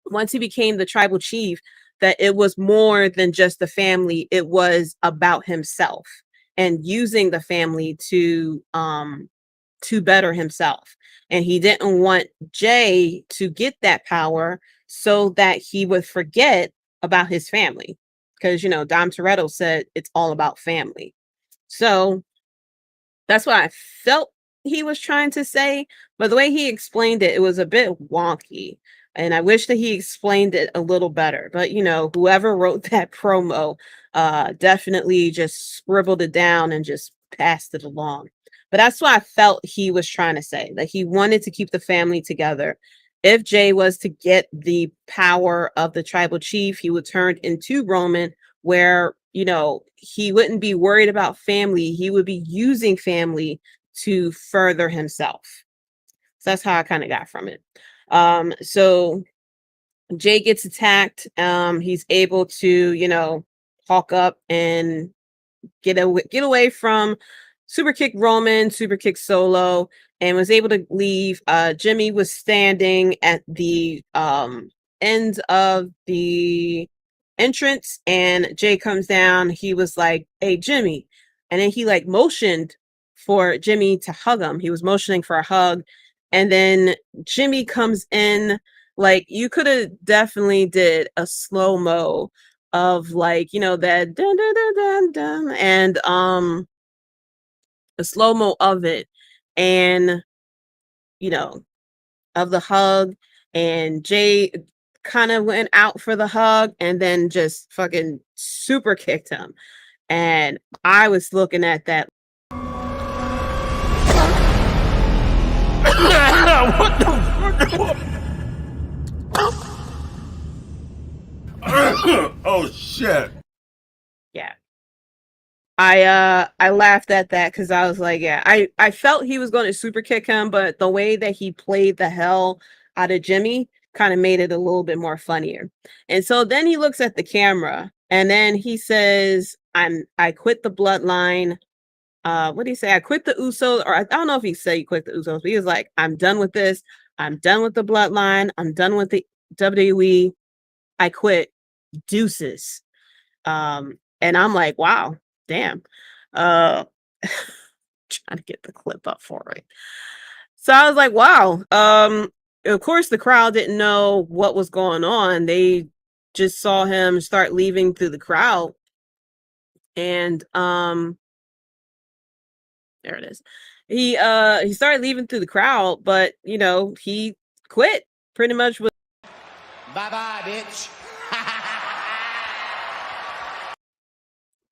once he became the tribal chief, that it was more than just the family. It was about himself and using the family to better himself. And he didn't want Jay to get that power so that he would forget about his family. Because, Dom Toretto said it's all about family. So that's what I felt he was trying to say. But the way he explained it, it was a bit wonky. And I wish that he explained it a little better. But you know, whoever wrote that promo definitely just scribbled it down and just passed it along. But that's what I felt he was trying to say, that he wanted to keep the family together. If Jay was to get the power of the tribal chief, he would turn into Roman, where, you know, he wouldn't be worried about family. He would be using family to further himself. So that's how I kind of got from it. So Jay gets attacked. He's able to, you know, hawk up and get away from super kick Roman, super kick Solo, and was able to leave. Jimmy was standing at the end of the entrance, and Jay comes down. He was like, "Hey, Jimmy," and then he like motioned for Jimmy to hug him. He was motioning for a hug, and then Jimmy comes in. Like, you could have definitely did a slow-mo of, like, you know, that dun dun dun dun dun, and a slow-mo of it, and you know, of the hug, and Jay kind of went out for the hug and then just fucking super kicked him. And I was looking at that. What the fuck? Oh shit. Yeah. I laughed at that because I was like, yeah, I felt he was going to super kick him, but the way that he played the hell out of Jimmy kind of made it a little bit more funnier. And so then he looks at the camera and then he says, I quit the bloodline. What did he say? I quit the Usos, or I don't know if he said he quit the Usos, but he was like, I'm done with this. I'm done with the bloodline. I'm done with the WWE. I quit. Deuces. And I'm like, wow, damn. Trying to get the clip up for it. So I was like, wow. Of course the crowd didn't know what was going on. They just saw him start leaving through the crowd. And there it is. He started leaving through the crowd, but you know, he quit pretty much with Bye-bye, bitch.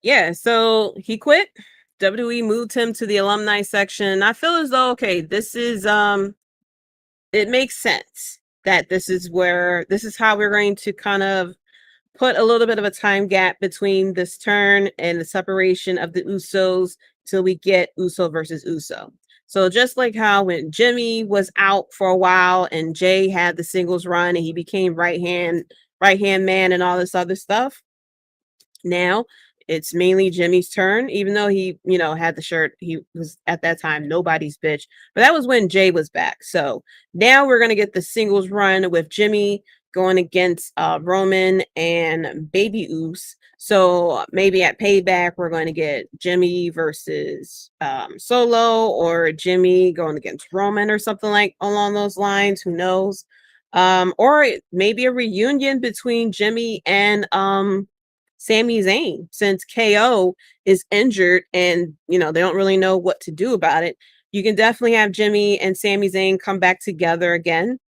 yeah, so he quit. WWE moved him to the alumni section. I feel as though, okay, this is it makes sense that this is how we're going to kind of put a little bit of a time gap between this turn and the separation of the Usos till we get Uso versus Uso. So just like how when Jimmy was out for a while and Jay had the singles run and he became right hand man and all this other stuff, now it's mainly Jimmy's turn, even though he, you know, had the shirt. He was at that time nobody's bitch, but that was when Jay was back. So now we're gonna get the singles run with Jimmy going against Roman and Baby Uce. So maybe at Payback we're going to get Jimmy versus Solo, or Jimmy going against Roman, or something like along those lines. Who knows? Or maybe a reunion between Jimmy and Sami Zayn, since KO is injured and, you know, they don't really know what to do about it. You can definitely have Jimmy and Sami Zayn come back together again.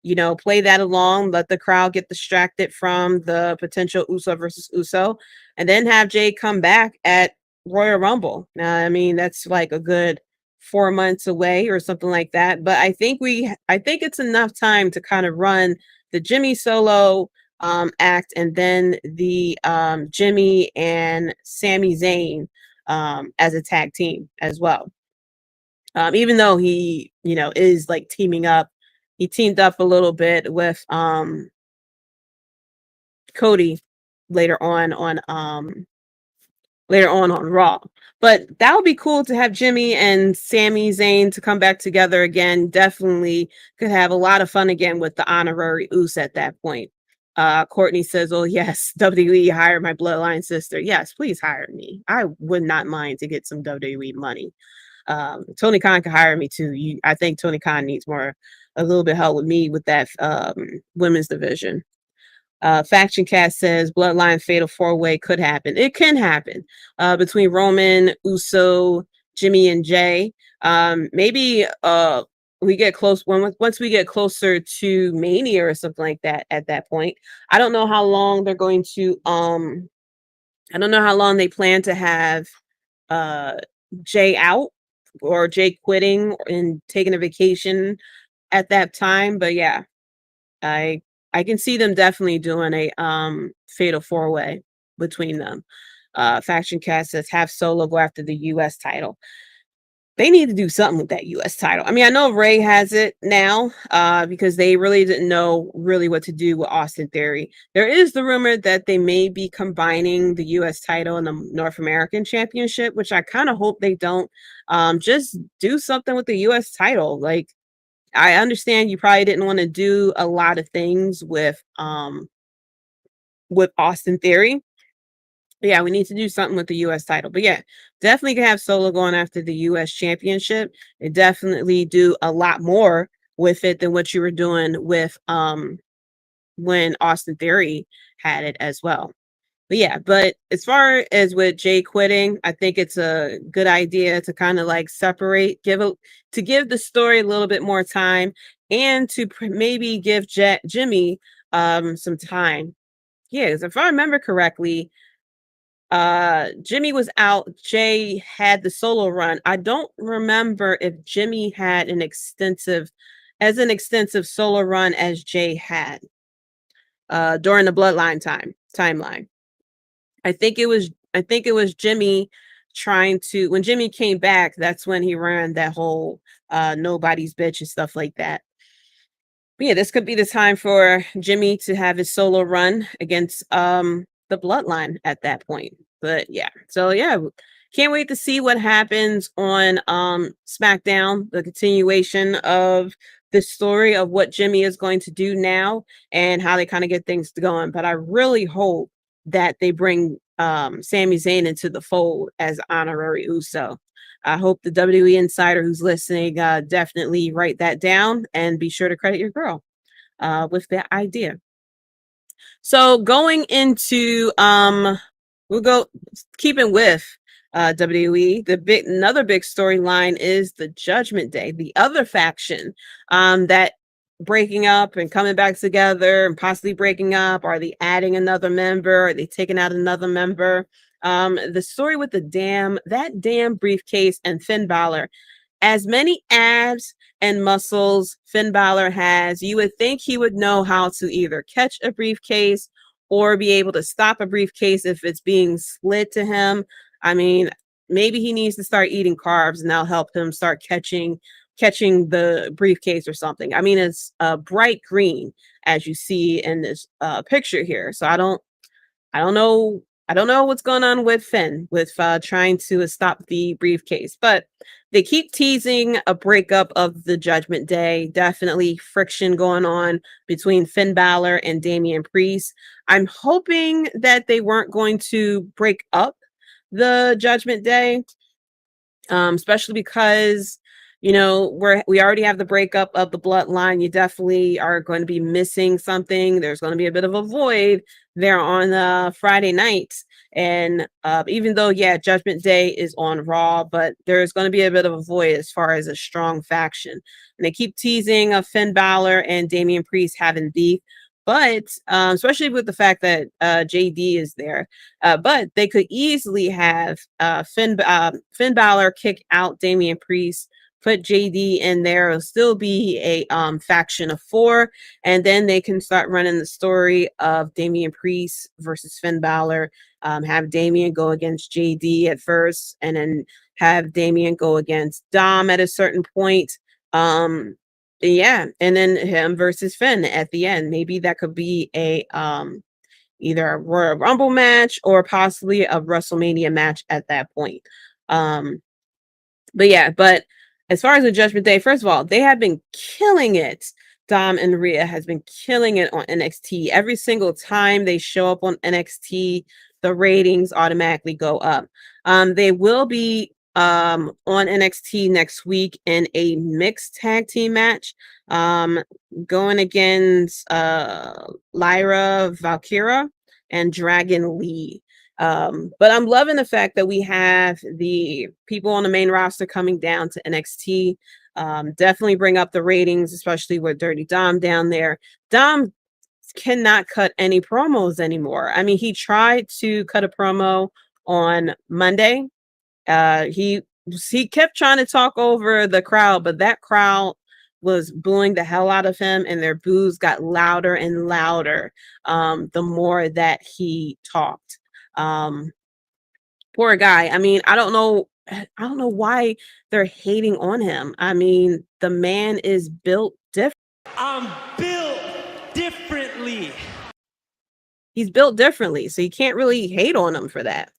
You know, play that along, let the crowd get distracted from the potential Uso versus Uso, and then have Jay come back at Royal Rumble. Now, I mean, that's like a good 4 months away or something like that. But I think it's enough time to kind of run the Jimmy Solo act, and then the Jimmy and Sami Zayn as a tag team as well. Even though he, you know, is like teaming up, he teamed up a little bit with Cody later on Raw. But that would be cool to have Jimmy and Sami Zayn to come back together again. Definitely could have a lot of fun again with the honorary Uce at that point. Courtney says, oh yes, WWE hired my bloodline sister. Yes, please hire me. I would not mind to get some WWE money. Tony Khan can hire me too. I think Tony Khan needs a little bit help with me with that women's division. Faction Cat says Bloodline Fatal 4-Way could happen. It can happen between Roman, Uso, Jimmy, and Jay. Maybe we get close once we get closer to Mania or something like that at that point. I don't know how long they're going to I don't know how long they plan to have uh Jay out or Jay quitting and taking a vacation at that time. But yeah, I I can see them definitely doing a fatal four-way between them. Faction cast says have Solo go after the US title. They need to do something with that US title. I mean, I know Ray has it now because they really didn't know really what to do with Austin Theory. There is the rumor that they may be combining the US title and the North American Championship, which I kind of hope they don't. Just do something with the US title. Like, I understand you probably didn't want to do a lot of things with Austin Theory. Yeah, we need to do something with the US title. But yeah, definitely can have Solo going after the US championship. And definitely do a lot more with it than what you were doing with when Austin Theory had it as well. But yeah, but as far as with Jay quitting, I think it's a good idea to kind of like separate, give the story a little bit more time, and to maybe give Jimmy some time. Yeah, 'cause if I remember correctly, Jimmy was out, Jay had the solo run. I don't remember if Jimmy had an extensive solo run as Jay had during the Bloodline timeline. I think it was Jimmy trying to, when Jimmy came back, that's when he ran that whole nobody's bitch and stuff like that. But yeah, this could be the time for Jimmy to have his solo run against the Bloodline at that point. But yeah, so yeah, can't wait to see what happens on SmackDown, the continuation of the story of what Jimmy is going to do now and how they kind of get things going. But I really hope that they bring Sami Zayn into the fold as honorary Uso. I hope the WWE insider who's listening definitely write that down and be sure to credit your girl with that idea. So going into we'll go keeping with WWE. Another big storyline is the Judgment Day, the other faction that breaking up and coming back together and possibly breaking up. Are they adding another member? Are they taking out another member? The story with that damn briefcase and Finn Balor. As many abs and muscles Finn Balor has, you would think he would know how to either catch a briefcase or be able to stop a briefcase if it's being slid to him. I mean, maybe he needs to start eating carbs and that'll help him start catching the briefcase or something. I mean, it's bright green as you see in this picture here. So I don't know what's going on with Finn with trying to stop the briefcase, but they keep teasing a breakup of the Judgment Day. Definitely friction going on between Finn Balor and Damian Priest. I'm hoping that they weren't going to break up the Judgment Day, especially because we already have the breakup of the Bloodline. You definitely are going to be missing something. There's going to be a bit of a void there on Friday nights. And even though, yeah, Judgment Day is on Raw, but there's going to be a bit of a void as far as a strong faction. And they keep teasing of Finn Balor and Damian Priest having beef. But especially with the fact that JD is there, but they could easily have Finn Balor kick out Damian Priest, put JD in there. It'll still be a faction of 4, and then they can start running the story of Damian Priest versus Finn Balor. Have Damian go against JD at first, and then have Damian go against Dom at a certain point. Yeah, and then him versus Finn at the end. Maybe that could be a either a Royal Rumble match or possibly a WrestleMania match at that point. But as far as the Judgment Day, first of all, they have been killing it. Dom and Rhea has been killing it on NXT. Every single time they show up on NXT, the ratings automatically go up. They will be on NXT next week in a mixed tag team match, going against Lyra Valkyria and Dragon Lee. But I'm loving the fact that we have the people on the main roster coming down to NXT. Definitely bring up the ratings, especially with Dirty Dom down there. Dom cannot cut any promos anymore. I mean, he tried to cut a promo on Monday. He kept trying to talk over the crowd, but that crowd was booing the hell out of him, and their boos got louder and louder the more that he talked. Poor guy. I mean, I don't know why they're hating on him. I mean, the man is built different. I'm built differently. He's built differently, so you can't really hate on him for that.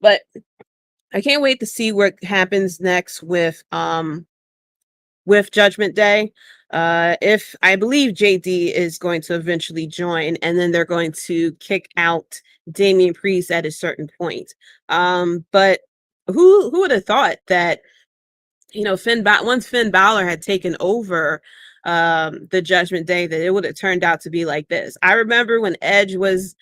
But I can't wait to see what happens next with Judgment Day. If I believe JD is going to eventually join, and then they're going to kick out Damian Priest at a certain point. But who would have thought that, you know, once Finn Balor had taken over the Judgment Day, that it would have turned out to be like this. I remember when Edge was,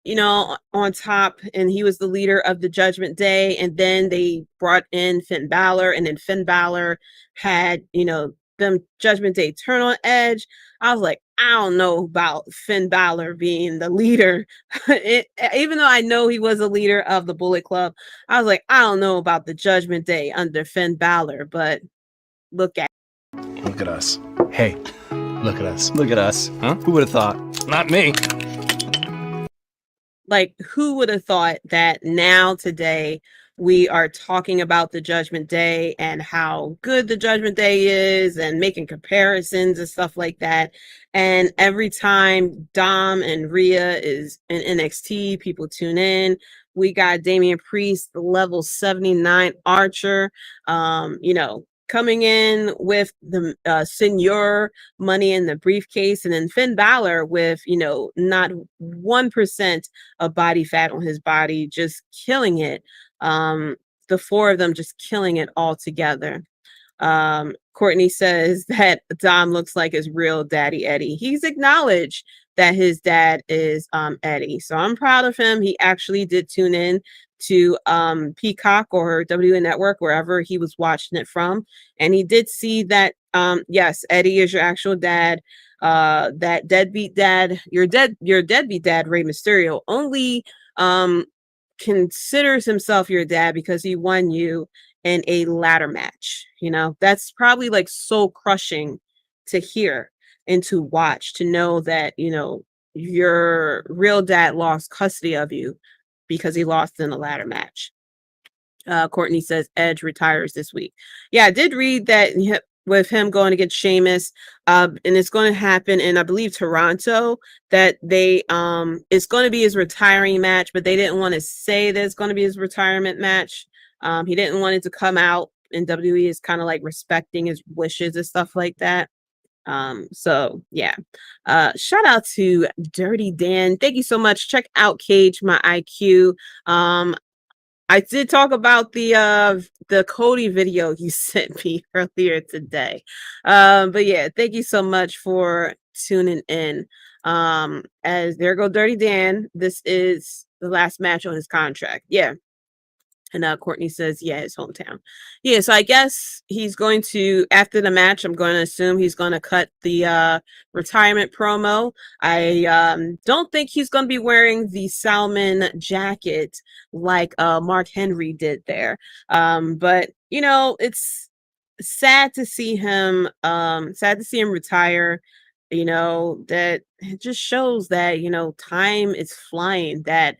you know, on top, and he was the leader of the Judgment Day, and then they brought in Finn Balor, and then Finn Balor had, you know, them Judgment Day turn on Edge. I was like, I don't know about Finn Balor being the leader. Even though I know he was a leader of the Bullet Club, I was like, I don't know about the Judgment Day under Finn Balor, but look at us. Hey, look at us. Look at us. Huh? Who would have thought? Not me. Like, who would have thought that now today we are talking about the Judgment Day and how good the Judgment Day is and making comparisons and stuff like that. And every time Dom and Rhea is in NXT, people tune in. We got Damian Priest, the level 79 Archer, you know, coming in with the Senior money in the briefcase, and then Finn Balor with, you know, not 1% of body fat on his body, just killing it. The four of them just killing it all together. Courtney says that Dom looks like his real daddy Eddie. He's acknowledged that his dad is Eddie. So I'm proud of him. He actually did tune in to Peacock or WWE Network, wherever he was watching it from. And he did see that, yes, Eddie is your actual dad. That deadbeat dad, your deadbeat dad, Rey Mysterio, only considers himself your dad because he won you in a ladder match. You know, that's probably like soul crushing to hear and to watch, to know that, you know, your real dad lost custody of you because he lost in a ladder match. Courtney says Edge retires this week. Yeah, I did read that with him going against Sheamus, and it's going to happen in, I believe, Toronto, that they it's going to be his retiring match, but they didn't want to say that it's going to be his retirement match. He didn't want it to come out, and WWE is kind of like respecting his wishes and stuff like that. So yeah. Shout out to Dirty Dan. Thank you so much. Check out Cage My IQ. I did talk about the Cody video you sent me earlier today. But yeah, thank you so much for tuning in. As there go Dirty Dan. This is the last match on his contract. Yeah. And Courtney says, yeah, his hometown. Yeah, so I guess he's going to, after the match, I'm going to assume he's going to cut the retirement promo. I don't think he's going to be wearing the salmon jacket like Mark Henry did there. But, you know, it's sad to see him retire. You know, that it just shows that, you know, time is flying, that,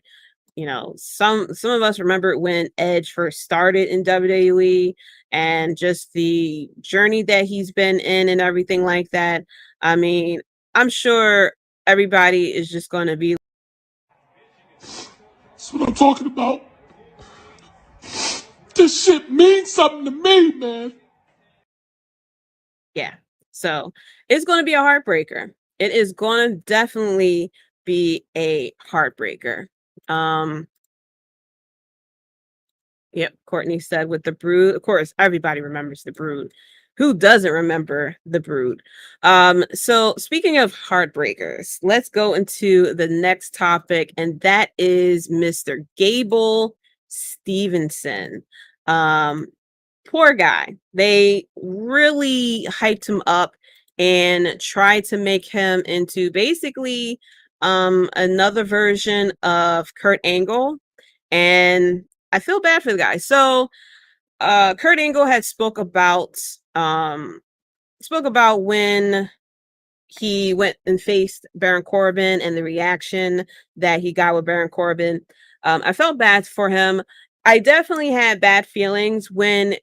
you know, some of us remember when Edge first started in WWE and just the journey that he's been in and everything like that. I mean, I'm sure everybody is just going to be. That's what I'm talking about. This shit means something to me, man. Yeah. So it's going to be a heartbreaker. It is going to definitely be a heartbreaker. Yep, Courtney said with the Brood. Of course, everybody remembers the Brood. Who doesn't remember the Brood? So speaking of heartbreakers, let's go into the next topic, and that is Mr. Gable Stevenson. Poor guy. They really hyped him up and tried to make him into basically another version of Kurt Angle. And I feel bad for the guy. So Kurt Angle had spoke about when he went and faced Baron Corbin and the reaction that he got with Baron Corbin. I felt bad for him. I definitely had bad feelings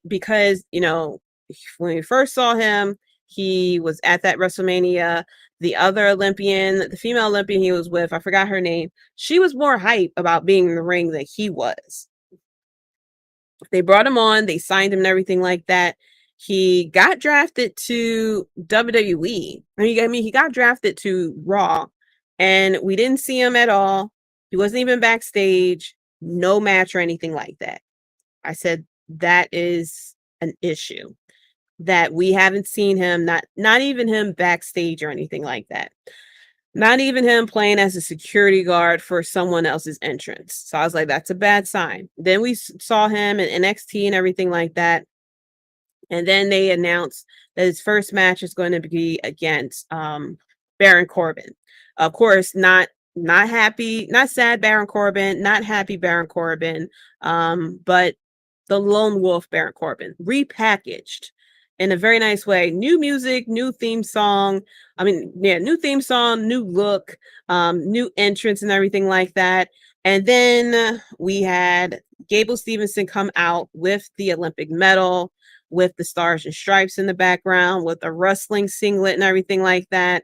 because when we first saw him, he was at that WrestleMania. The other Olympian, the female Olympian he was with, I forgot her name. She was more hype about being in the ring than he was. They brought him on, they signed him and everything like that. He got drafted to WWE. He got drafted to Raw, and we didn't see him at all. He wasn't even backstage, no match or anything like that. I said that is an issue that we haven't seen him, not even him backstage or anything like that. Not even him playing as a security guard for someone else's entrance. So I was like, that's a bad sign. Then we saw him in NXT and everything like that. And then they announced that his first match is going to be against Baron Corbin. Of course, not happy, not sad Baron Corbin, not happy Baron Corbin, but the lone wolf Baron Corbin, repackaged in a very nice way. New music, new theme song. New theme song, new look, new entrance and everything like that. And then we had Gable Stevenson come out with the Olympic medal, with the stars and stripes in the background, with a wrestling singlet and everything like that.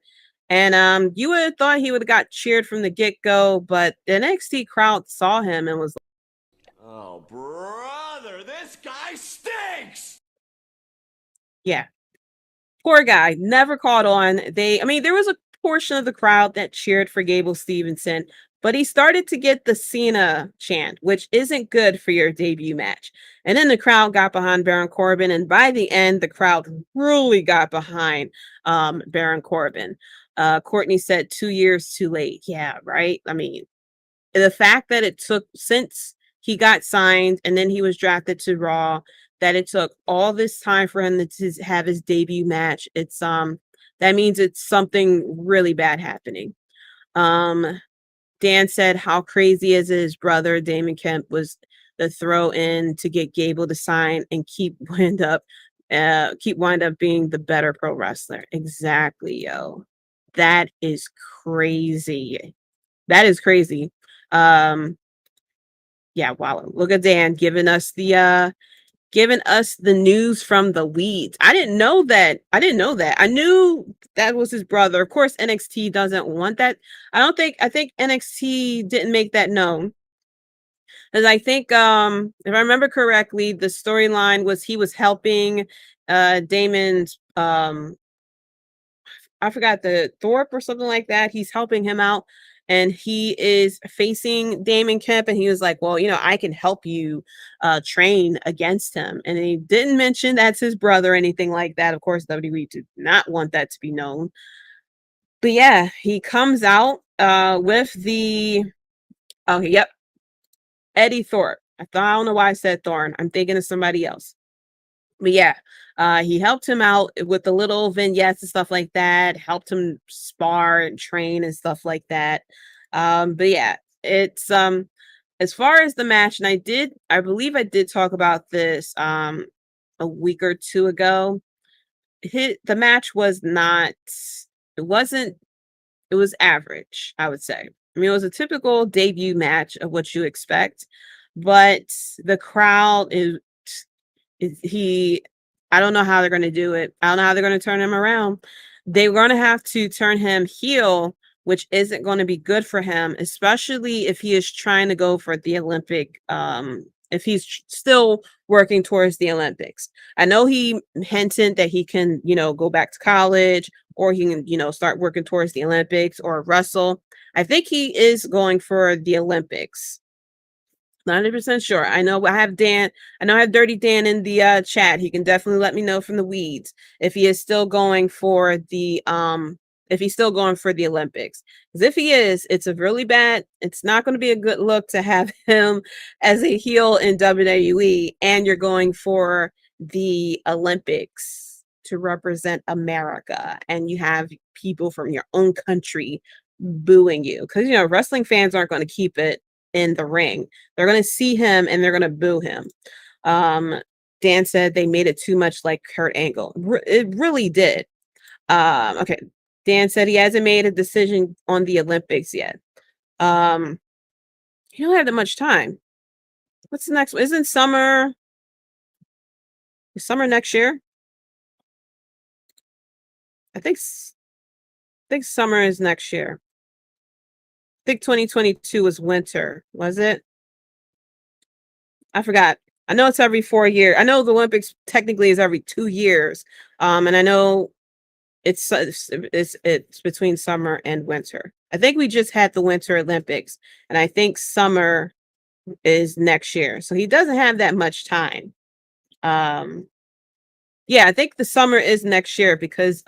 And you would have thought he would have got cheered from the get-go, but the NXT crowd saw him and was like, oh, brother, this guy stinks! Yeah. Poor guy, never caught on. There was a portion of the crowd that cheered for Gable Stevenson, but he started to get the Cena chant, which isn't good for your debut match. And then the crowd got behind Baron Corbin, and by the end, the crowd really got behind Baron Corbin. Courtney said 2 years too late. Yeah, right. The fact that it took since he got signed and then he was drafted to Raw, that it took all this time for him to have his debut match. It's that means it's something really bad happening. Dan said how crazy is his brother Damon Kemp was the throw in to get Gable to sign and wind up being the better pro wrestler. Exactly, yo. That is crazy. That is crazy. Yeah, wow. Look at Dan giving us the news from the weeds. I didn't know that. I knew that was his brother. Of course, NXT doesn't want that. I think NXT didn't make that known. Because I think, if I remember correctly, the storyline was he was helping Damon's, I forgot, the Thorpe or something like that. He's helping him out. And he is facing Damon Kemp, and he was like, well, I can help you train against him. And he didn't mention that's his brother or anything like that. Of course, WWE did not want that to be known. But yeah, he comes out with Eddie Thorpe. I don't know why I said Thorne. I'm thinking of somebody else. But yeah, he helped him out with the little vignettes and stuff like that, helped him spar and train and stuff like that. But yeah, it's as far as the match, and I believe I did talk about this a week or two ago. The match was it was average, I would say. It was a typical debut match of what you expect, but the crowd I don't know how they're going to do it. I don't know how they're going to turn him around. They're going to have to turn him heel, which isn't going to be good for him, especially if he is trying to go for the Olympic, if he's still working towards the Olympics. I know he hinted that he can, go back to college, or he can, start working towards the Olympics or wrestle. I think he is going for the Olympics. 100% sure. I know I have Dirty Dan in the chat. He can definitely let me know from the weeds if he is still going for the if he's still going for the Olympics. Because if he is, it's not going to be a good look to have him as a heel in WWE, and you're going for the Olympics to represent America, and you have people from your own country booing you. Because, wrestling fans aren't going to keep it in the ring. They're going to see him and they're going to boo him. Dan said they made it too much like Kurt Angle. It really did. Okay. Dan said he hasn't made a decision on the Olympics yet. He don't have that much time. What's the next one? Isn't summer next year? I think summer is next year. I think 2022 was winter, was it? I forgot. I know it's every 4 years. I know the Olympics technically is every 2 years. And I know it's between summer and winter. I think we just had the Winter Olympics, and I think summer is next year. So he doesn't have that much time. Yeah, I think the summer is next year because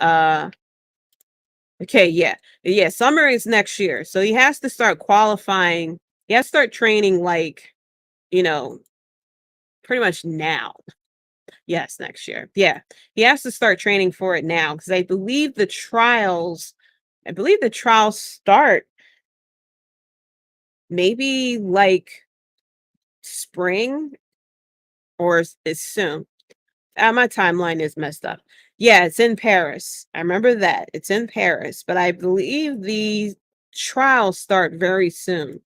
okay, yeah, summer is next year. So he has to start qualifying. He has to start training pretty much now. Yes, next year. Yeah. He has to start training for it now because I believe the trials start maybe like spring or it's soon. My timeline is messed up. Yeah, it's in Paris. I remember that. It's in Paris, but I believe the trials start very soon.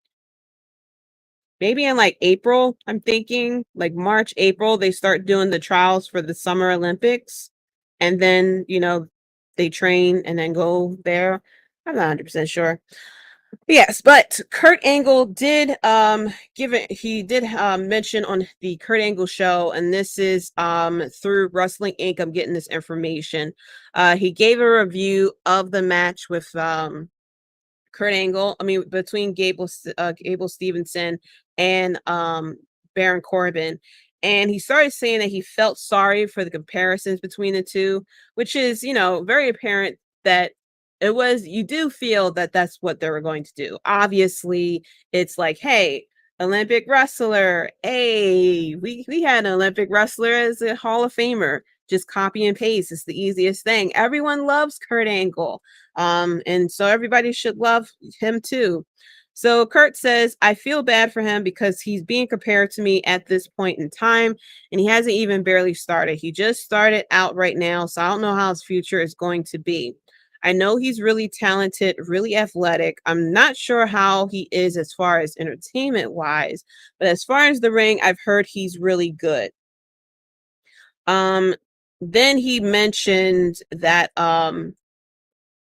Maybe in like April, I'm thinking like March, April, they start doing the trials for the Summer Olympics. And then, they train and then go there. I'm not 100% sure. Yes, but Kurt Angle did mention on the Kurt Angle show, and this is through Wrestling Inc. I'm getting this information. He gave a review of the match with Kurt Angle. I mean, between Gable Stevenson and Baron Corbin. And he started saying that he felt sorry for the comparisons between the two, which is, very apparent that you do feel that that's what they were going to do. Obviously, it's like, hey, Olympic wrestler. Hey, we had an Olympic wrestler as a Hall of Famer. Just copy and paste. It's the easiest thing. Everyone loves Kurt Angle. And so everybody should love him too. So Kurt says, I feel bad for him because he's being compared to me at this point in time, and he hasn't even barely started. He just started out right now, so I don't know how his future is going to be. I know he's really talented, really athletic. I'm not sure how he is as far as entertainment wise, but as far as the ring, I've heard he's really good. Then he mentioned that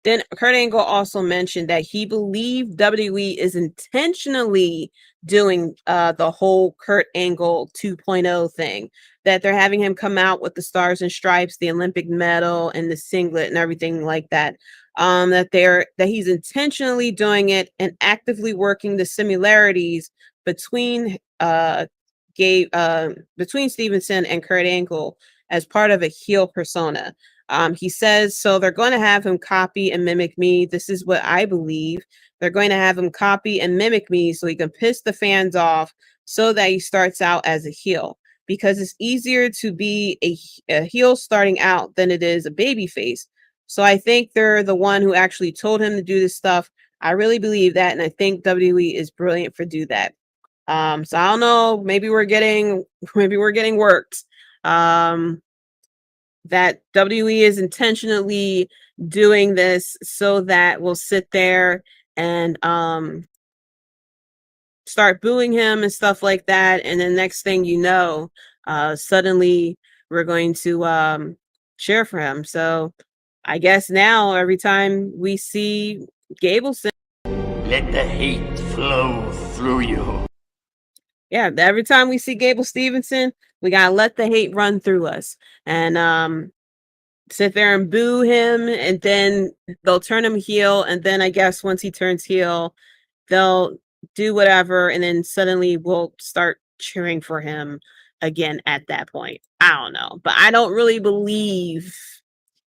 then Kurt Angle also mentioned that he believed WWE is intentionally doing the whole Kurt Angle 2.0 thing, that they're having him come out with the stars and stripes, the Olympic medal, and the singlet and everything like that. That he's intentionally doing it and actively working the similarities between Stevenson and Kurt Angle as part of a heel persona. He says, so they're going to have him copy and mimic me. This is what I believe. They're going to have him copy and mimic me so he can piss the fans off so that he starts out as a heel. Because it's easier to be a heel starting out than it is a baby face. So I think they're the one who actually told him to do this stuff. I really believe that, and I think WWE is brilliant for do that. So I don't know. Maybe we're getting worked. That WWE is intentionally doing this so that we'll sit there and start booing him and stuff like that. And then next thing you know, suddenly we're going to cheer for him. So I guess now every time we see Gable, let the hate flow through you. Yeah, every time we see Gable Stevenson, we gotta let the hate run through us and sit there and boo him, and then they'll turn him heel, and then I guess once he turns heel, they'll do whatever, and then suddenly we'll start cheering for him again at that point. I don't know, but I don't really believe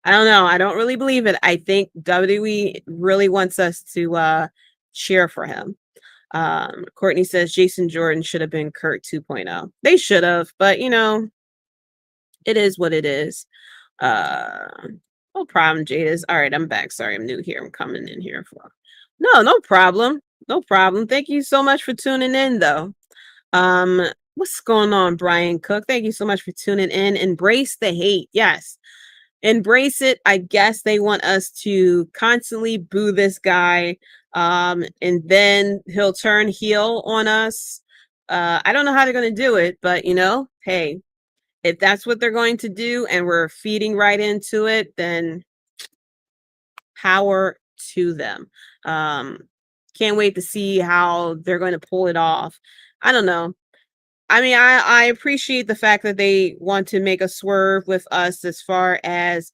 I don't know. I don't really believe it. I think WWE really wants us to cheer for him. Courtney says Jason Jordan should have been Kurt 2.0. They should have, but you know, it is what it is. No problem, Jada's. All right, I'm back. Sorry, I'm new here. I'm coming in here for no problem. No problem. Thank you so much for tuning in though. What's going on, Brian Cook? Thank you so much for tuning in. Embrace the hate. Yes. Embrace it. I guess they want us to constantly boo this guy. And then he'll turn heel on us. I don't know how they're going to do it, but you know, hey, if that's what they're going to do and we're feeding right into it, then power to them. Can't wait to see how they're going to pull it off. I don't know. I mean, I appreciate the fact that they want to make a swerve with us as far as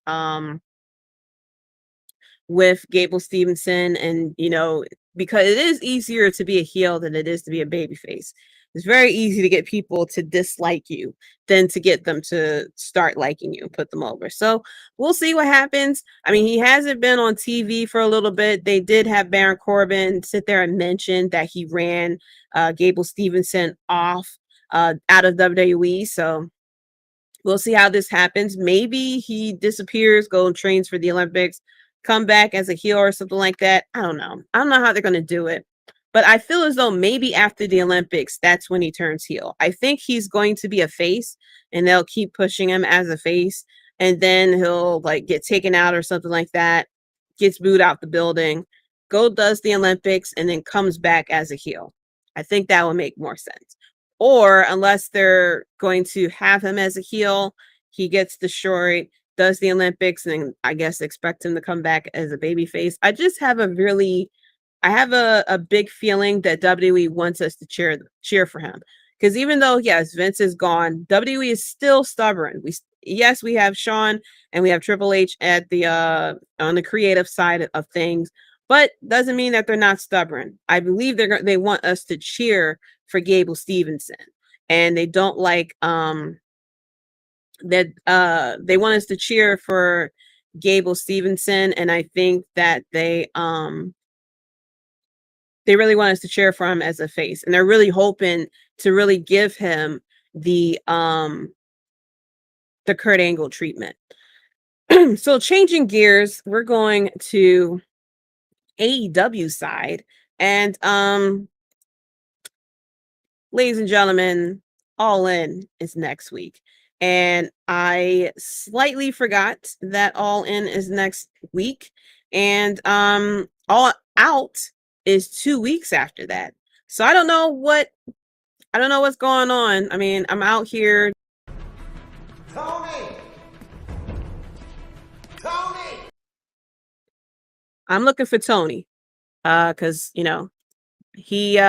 with Gable Stevenson, and you know, because it is easier to be a heel than it is to be a babyface. It's very easy to get people to dislike you than to get them to start liking you and put them over. So we'll see what happens. I mean, he hasn't been on TV for a little bit. They did have Baron Corbin sit there and mention that he ran Gable Stevenson off out of WWE. So we'll see how this happens. Maybe he disappears, go and trains for the Olympics, come back as a heel or something like that. I don't know. I don't know how they're going to do it. But I feel as though maybe after the Olympics, that's when he turns heel. I think he's going to be a face and they'll keep pushing him as a face. And then he'll like get taken out or something like that, gets booed out the building, does the Olympics, and then comes back as a heel. I think that will make more sense. Or unless they're going to have him as a heel, he gets destroyed, does the Olympics, and I guess expect him to come back as a babyface. I just have a big feeling that WWE wants us to cheer for him. Because even though, yes, Vince is gone, WWE is still stubborn. We have Shawn and we have Triple H at the on the creative side of things, but doesn't mean that they're not stubborn. I believe they want us to cheer for Gable Stevenson, and they don't like that they want us to cheer for Gable Stevenson, and I think that they really want us to cheer for him as a face, and they're really hoping to really give him the Kurt Angle treatment. So changing gears, we're going to AEW side, and ladies and gentlemen, All In is next week. And I slightly forgot that All In is next week. And All Out is 2 weeks after that. So I don't know what's going on. I mean, I'm out here. Tony! I'm looking for Tony. Because, you know, he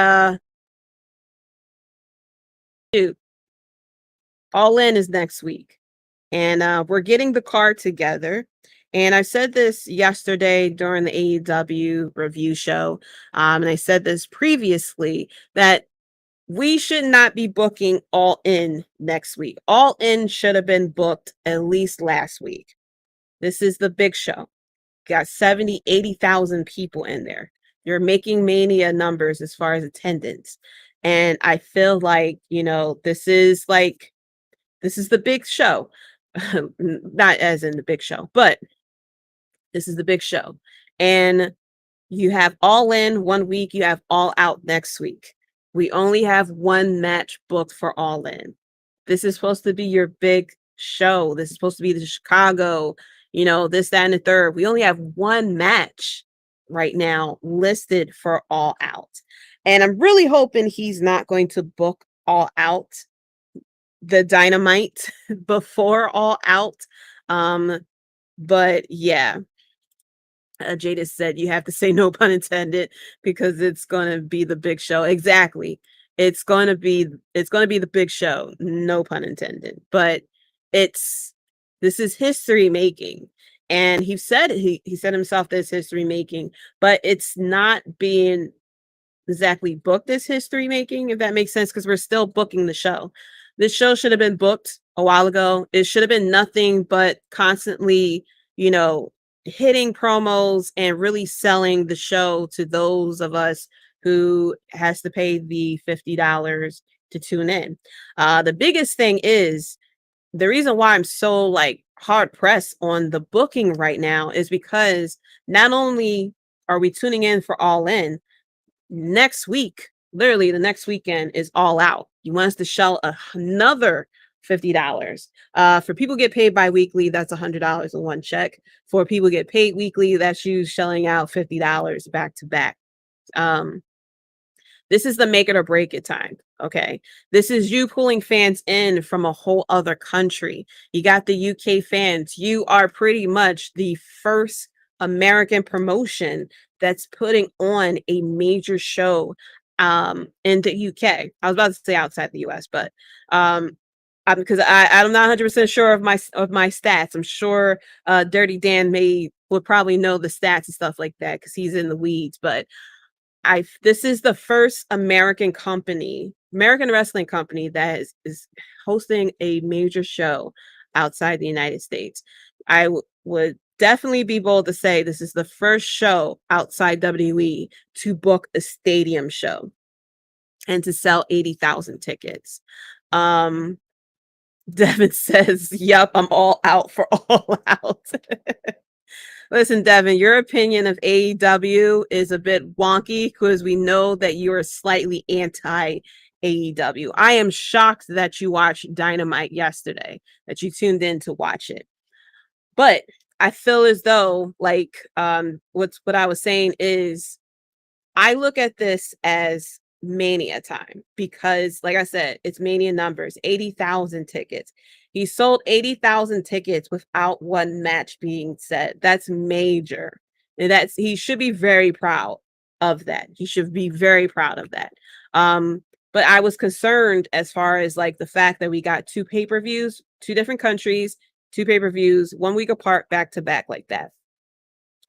dude, All In is next week. And we're getting the card together. And I said this yesterday during the AEW review show. And I said this previously that we should not be booking All In next week. All In should have been booked at least last week. This is the big show. Got 70, 80,000 people in there. You're making Mania numbers as far as attendance. And I feel like, you know, this is the big show. Not as in the big show, but this is the big show. And you have All In 1 week, you have All Out next week. We only have one match booked for All In. This is supposed to be your big show. This is supposed to be the Chicago, you know, this, that, and the third. We only have one match right now listed for All Out. And I'm really hoping he's not going to book All Out, the Dynamite, before All Out. But yeah. Jada said you have to say no pun intended because it's going to be the big show. Exactly. It's going to be the big show. No pun intended. But this is history making. And he said himself that it's history making, but it's not being exactly booked as history making, if that makes sense, because we're still booking the show. This show should have been booked a while ago. It should have been nothing but constantly you know, hitting promos and really selling the show to those of us who has to pay the $50 to tune in. The biggest thing is the reason why I'm so like hard pressed on the booking right now is because not only are we tuning in for All In, next week, literally the next weekend is All Out. You want us to shell another $50. For people get paid bi-weekly, that's $100 in one check. For people get paid weekly, that's you shelling out $50 back to back. This is the make it or break it time. Okay. This is you pulling fans in from a whole other country. You got the UK fans. You are pretty much the first American promotion that's putting on a major show in the UK. I was about to say outside the US, but because I'm not 100% sure of my stats. I'm sure Dirty Dan would probably know the stats and stuff like that because he's in the weeds, but this is the first American wrestling company that is hosting a major show outside the United States. I would definitely be bold to say this is the first show outside WWE to book a stadium show and to sell 80,000 tickets. Devin says, "Yep, I'm all out for All Out." Listen, Devin, your opinion of AEW is a bit wonky because we know that you are slightly anti AEW. I am shocked that you watched Dynamite yesterday, that you tuned in to watch it. But I feel as though, like, what I was saying is, I look at this as Mania time because, like I said, it's Mania numbers, 80,000 tickets. He sold 80,000 tickets without one match being said. That's major. And he should be very proud of that. He should be very proud of that. But I was concerned as far as like the fact that we got 2 pay-per-views, 2 different countries, 2 pay-per-views, 1 week apart, back to back like that.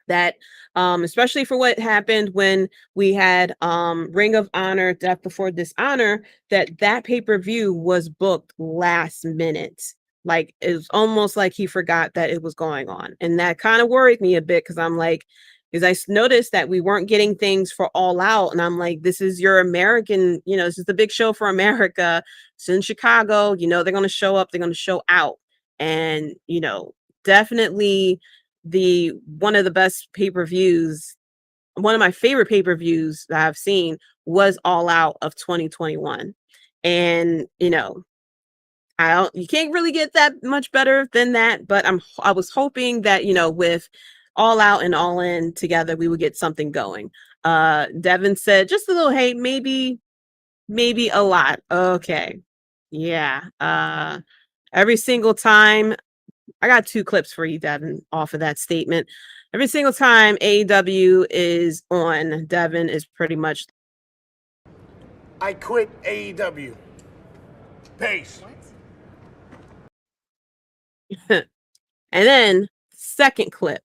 That especially for what happened when we had Ring of Honor, Death Before Dishonor, that pay-per-view was booked last minute. Like it was almost like he forgot that it was going on. And that kind of worried me a bit because I'm like, because I noticed that we weren't getting things for All Out. And I'm like, this is your American, this is the big show for America. It's in Chicago, they're going to show up, they're going to show out. And, definitely one of the best pay-per-views, one of my favorite pay-per-views that I've seen was All Out of 2021. And, you can't really get that much better than that, but I was hoping that, with All Out and All In together, we would get something going. Devin said, just a little hate, maybe a lot. Okay. Yeah. Every single time, I got 2 clips for you, Devin, off of that statement. Every single time AEW is on, Devin is pretty much. I quit AEW. Peace. And then, second clip.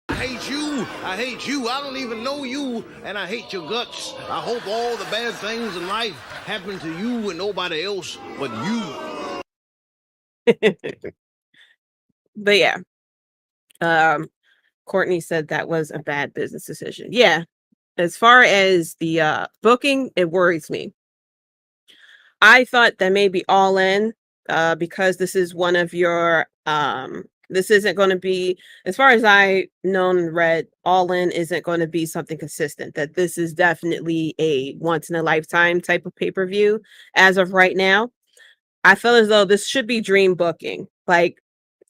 I hate you. I hate you. I don't even know you, and I hate your guts. I hope all the bad things in life happen to you and nobody else but you. But yeah, Courtney said that was a bad business decision. Yeah, as far as the booking, it worries me. I thought that maybe All In, because this is one of your this isn't going to be, as far as I known and read, All In isn't going to be something consistent. That this is definitely a once in a lifetime type of pay-per-view as of right now. I feel as though this should be dream booking. Like,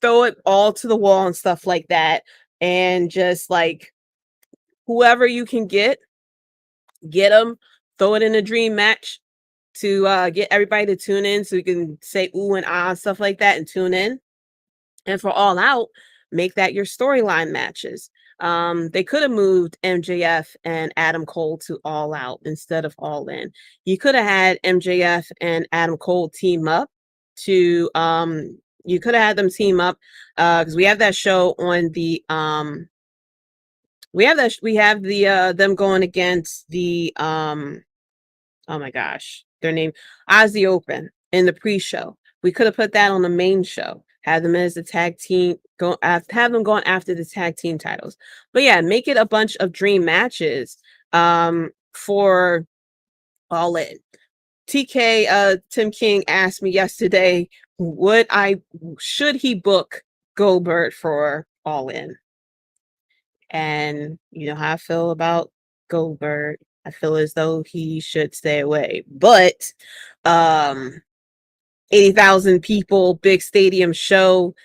throw it all to the wall and stuff like that. And just like whoever you can get them, throw it in a dream match to get everybody to tune in so you can say ooh and ah, stuff like that and tune in. And for All Out, make that your storyline matches. They could have moved MJF and Adam Cole to All Out instead of All In. You could have had MJF and Adam Cole team up to you could have had them team up because we have that show on the we have the them going against the oh my gosh, their name Ozzy Open in the pre-show. We could have put that on the main show Have them as the tag team, have them going after the tag team titles. But yeah, make it a bunch of dream matches for All In. TK Tim King asked me yesterday, should he book Goldberg for All In? And you know how I feel about Goldberg. I feel as though he should stay away. But 80,000 people, big stadium show,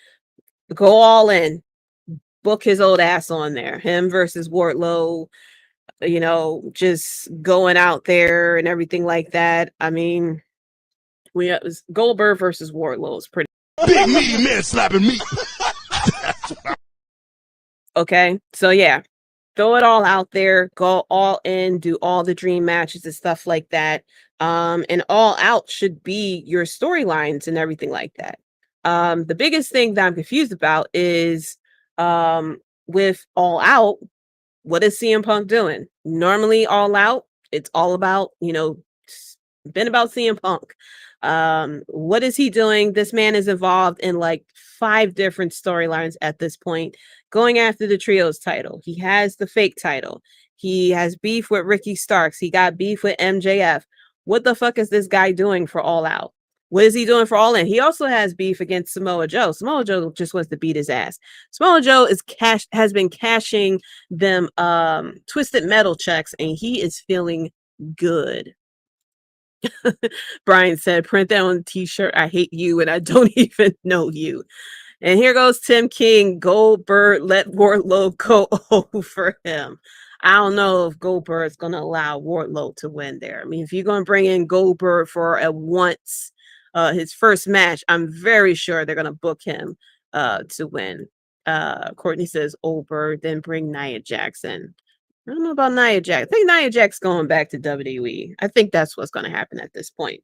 go all in. Book his old ass on there. Him versus Wardlow, you know, just going out there and everything like that. I mean, it was Goldberg versus Wardlow is pretty Big meaty man slapping me. okay. So yeah, throw it all out there, go all in, do all the dream matches and stuff like that. And All Out should be your storylines and everything like that. The biggest thing that I'm confused about is with All Out, what is CM Punk doing? Normally All Out, it's all about, you know, been about CM Punk. What is he doing? This man is involved in like 5 different storylines at this point, going after the trios title. He has the fake title. He has beef with Ricky Starks. He got beef with MJF. What the fuck is this guy doing for All Out? What is he doing for All In? He also has beef against Samoa Joe. Samoa Joe just wants to beat his ass. Samoa Joe has been cashing them Twisted Metal checks, and he is feeling good. Brian said, print that on a t-shirt. I hate you and I don't even know you. And here goes Tim King. Goldberg, let Wardlow go over him. I don't know if Goldberg is going to allow Wardlow to win there. I mean, if you're going to bring in Goldberg for his first match, I'm very sure they're going to book him to win. Courtney says Goldberg, then bring Nia Jackson. I don't know about Nia Jax. I think Nia Jax going back to WWE. I think that's what's going to happen at this point.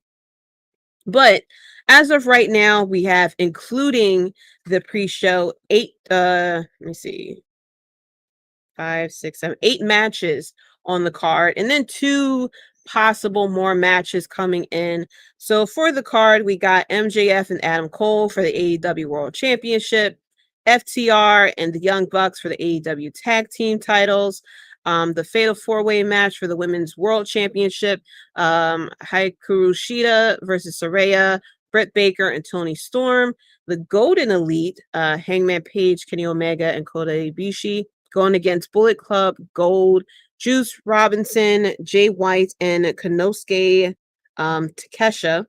But as of right now, we have, including the pre-show, 8 matches on the card, and then 2 possible more matches coming in. So for the card, we got MJF and Adam Cole for the AEW World Championship, FTR and the Young Bucks for the AEW Tag Team titles. The Fatal 4-Way match for the Women's World Championship, Hikaru Shida versus Saraya, Britt Baker, and Toni Storm. The Golden Elite, Hangman Page, Kenny Omega, and Kota Ibushi, going against Bullet Club, Gold, Juice Robinson, Jay White, and Konosuke Takeshita.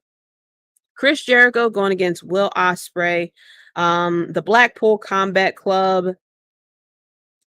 Chris Jericho going against Will Ospreay. The Blackpool Combat Club,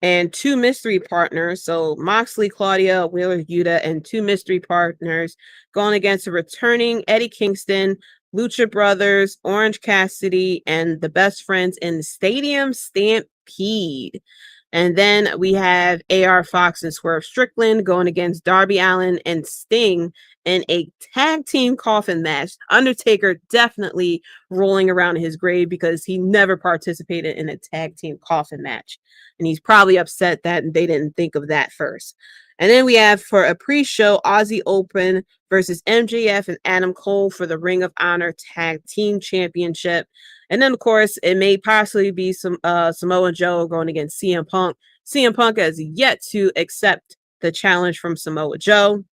and 2 mystery partners. So Moxley, Claudia, Wheeler Yuta, and 2 mystery partners going against the returning Eddie Kingston, Lucha Brothers, Orange Cassidy, and the Best Friends in the Stadium Stampede. And then we have AR Fox and Swerve Strickland going against Darby Allin and Sting in a tag team coffin match. Undertaker definitely rolling around in his grave because he never participated in a tag team coffin match. And he's probably upset that they didn't think of that first. And then we have, for a pre-show, Aussie Open versus MJF and Adam Cole for the Ring of Honor Tag Team Championship. And then, of course, it may possibly be some Samoa Joe going against CM Punk. CM Punk has yet to accept the challenge from Samoa Joe.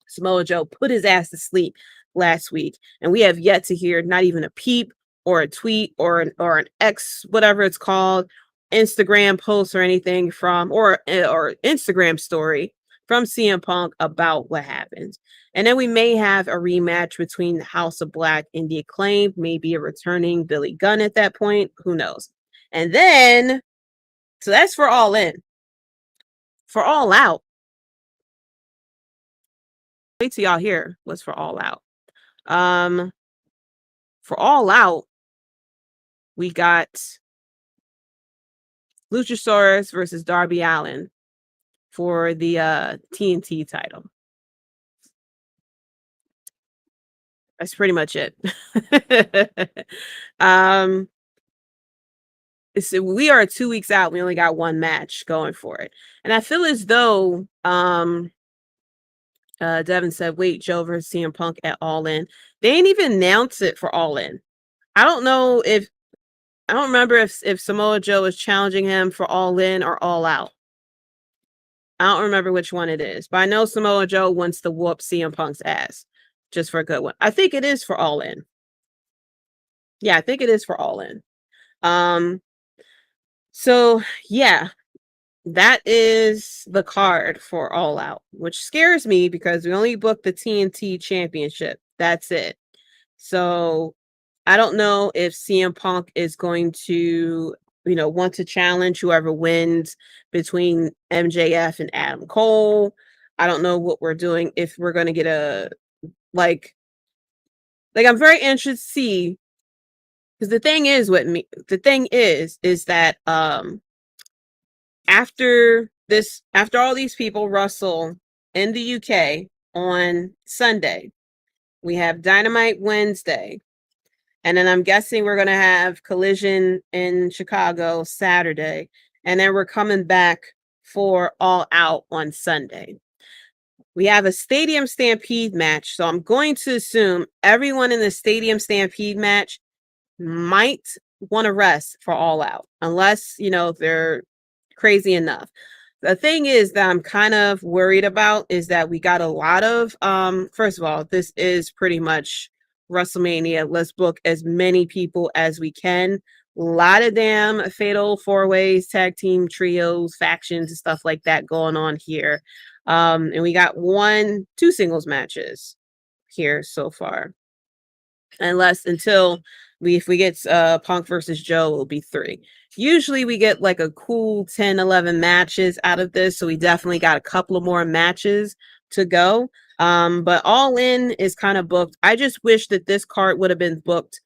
Samoa Joe put his ass to sleep last week, and we have yet to hear not even a peep or a tweet or an X, whatever it's called, Instagram post or anything from, or Instagram story from CM Punk about what happened. And then we may have a rematch between the House of Black and the Acclaimed, maybe a returning Billy Gunn at that point. Who knows? And then, so that's for All In. For All Out, wait till y'all hear what's for All Out. For All Out, we got Luchasaurus versus Darby Allin for the TNT title. That's pretty much it. So we are 2 weeks out. We only got 1 match going for it. And I feel as though Devin said, wait, Joe versus CM Punk at All In. They ain't even announced it for All In. I don't know if I don't remember if Samoa Joe is challenging him for All In or All Out. I don't remember which one it is, but I know Samoa Joe wants to whoop CM Punk's ass just for a good one. I think it is for All In. Yeah, I think it is for All In. So yeah, that is the card for All Out, which scares me because we only booked the TNT Championship. That's it. So I don't know if CM Punk is going to, want to challenge whoever wins between MJF and Adam Cole. I don't know what we're doing, if we're going to get a like I'm very interested to see, because the thing is that after all these people wrestle in the UK on Sunday, we have Dynamite Wednesday. And then I'm guessing we're going to have Collision in Chicago Saturday. And then we're coming back for All Out on Sunday. We have a Stadium Stampede match. So I'm going to assume everyone in the Stadium Stampede match might want to rest for All Out. Unless, they're crazy enough. The thing is that I'm kind of worried about is that we got a lot of, first of all, this is pretty much WrestleMania. Let's book as many people as we can. A lot of damn fatal 4-ways, tag team trios, factions, and stuff like that going on here. And we got 2 singles matches here so far. If we get Punk versus Joe, it'll be 3. Usually we get like a cool 10, 11 matches out of this. So we definitely got a couple of more matches to go. But All In is kind of booked. I just wish that this card would have been booked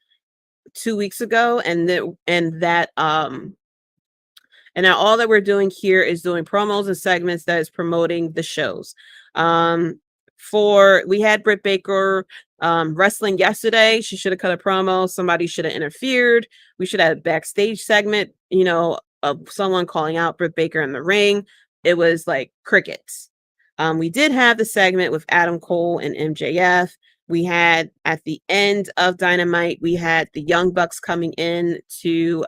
2 weeks ago, and that now all that we're doing here is doing promos and segments that is promoting the shows. We had Britt Baker wrestling yesterday. She should have cut a promo. Somebody should have interfered. We should have a backstage segment, of someone calling out Britt Baker in the ring. It was like crickets. We did have the segment with Adam Cole and MJF. We had at the end of Dynamite, we had the Young Bucks coming in to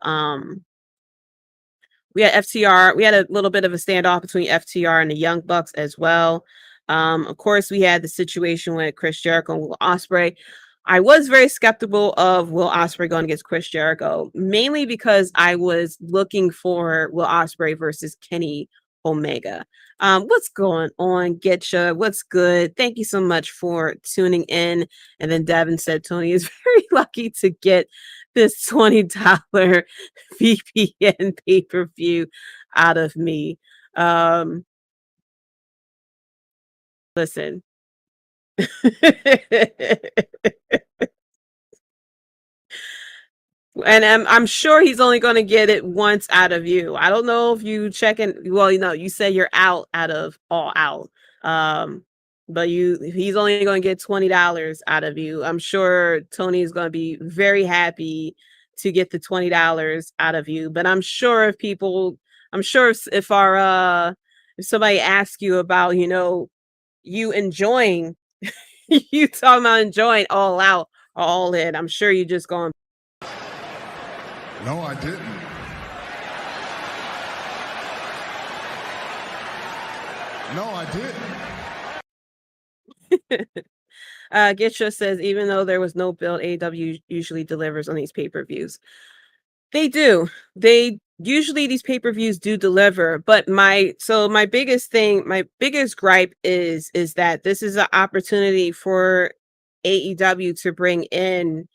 we had FTR. We had a little bit of a standoff between FTR and the Young Bucks as well. Of course, we had the situation with Chris Jericho and Will Ospreay. I was very skeptical of Will Ospreay going against Chris Jericho, mainly because I was looking for Will Ospreay versus Kenny Omega. What's going on, Getcha? What's good? Thank you so much for tuning in. And then Devin said Tony is very lucky to get this $20 VPN pay-per-view out of me. Listen. And I'm sure he's only going to get it once out of you. I don't know if you check in. Well, you say you're out of All Out. But he's only going to get $20 out of you. I'm sure Tony is going to be very happy to get the $20 out of you. But I'm sure if somebody asks you about, you enjoying, you talking about enjoying All Out or All In, I'm sure you're just going. No, I didn't. No, I didn't. Gitcha says, even though there was no build, AEW usually delivers on these pay-per-views. They do. Usually these pay-per-views do deliver, but my biggest gripe is that this is an opportunity for AEW to bring in,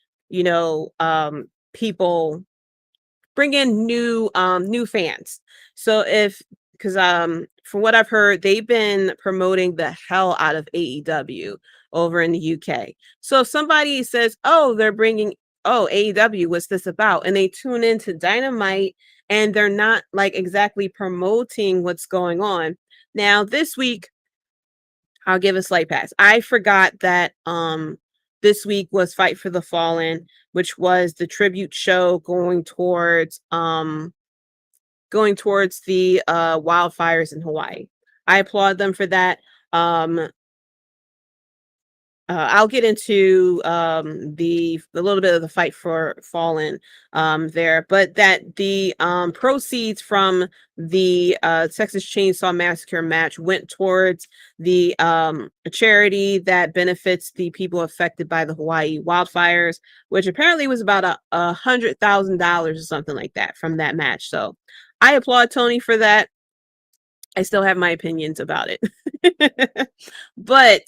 people, bring in new fans. So because from what I've heard, they've been promoting the hell out of AEW over in the UK. So if somebody says, "Oh, they're bringing AEW, what's this about?" and they tune into Dynamite and they're not like exactly promoting what's going on. Now this week, I'll give a slight pass. I forgot that this week was Fight for the Fallen, which was the tribute show going towards the wildfires in Hawaii. I applaud them for that. I'll get into the a little bit of the fight for Fallen there, but that the proceeds from the Texas Chainsaw Massacre match went towards the a charity that benefits the people affected by the Hawaii wildfires, which apparently was about $100,000 or something like that from that match. So I applaud Tony for that. I still have my opinions about it. But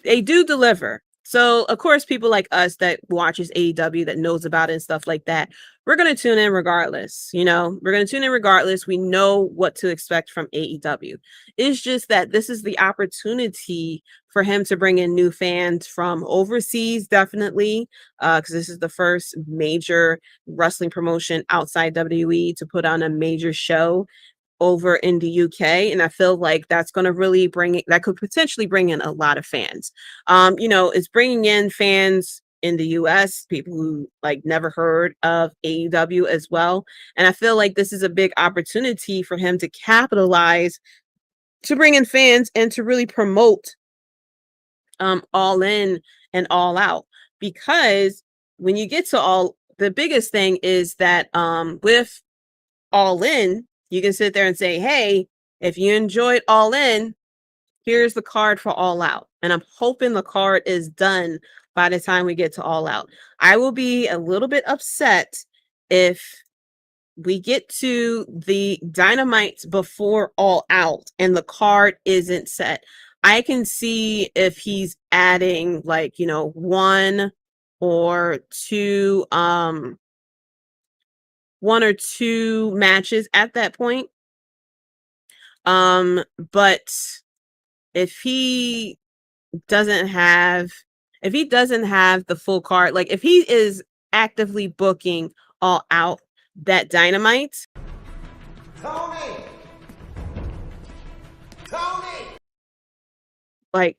they do deliver. So of course, people like us that watches AEW, that knows about it and stuff like that, we're gonna tune in regardless. You know, we're gonna tune in regardless. We know what to expect from AEW. It's just that this is the opportunity for him to bring in new fans from overseas, definitely, because this is the first major wrestling promotion outside WWE to put on a major show over in the UK, and I feel like that's going to really that could potentially bring in a lot of fans. You know, it's bringing in fans in the US, people who like never heard of AEW as well, and I feel like this is a big opportunity for him to capitalize, to bring in fans and to really promote All In and All Out, because when you get to the biggest thing is that with All In, you can sit there and say, hey, if you enjoyed All In, here's the card for All Out. And I'm hoping the card is done by the time we get to All Out. I will be a little bit upset if we get to the Dynamite before All Out and the card isn't set. I can see if he's adding like, you know, one or two matches at that point. But if he doesn't have the full card, like if he is actively booking All Out that Dynamite, Tony, like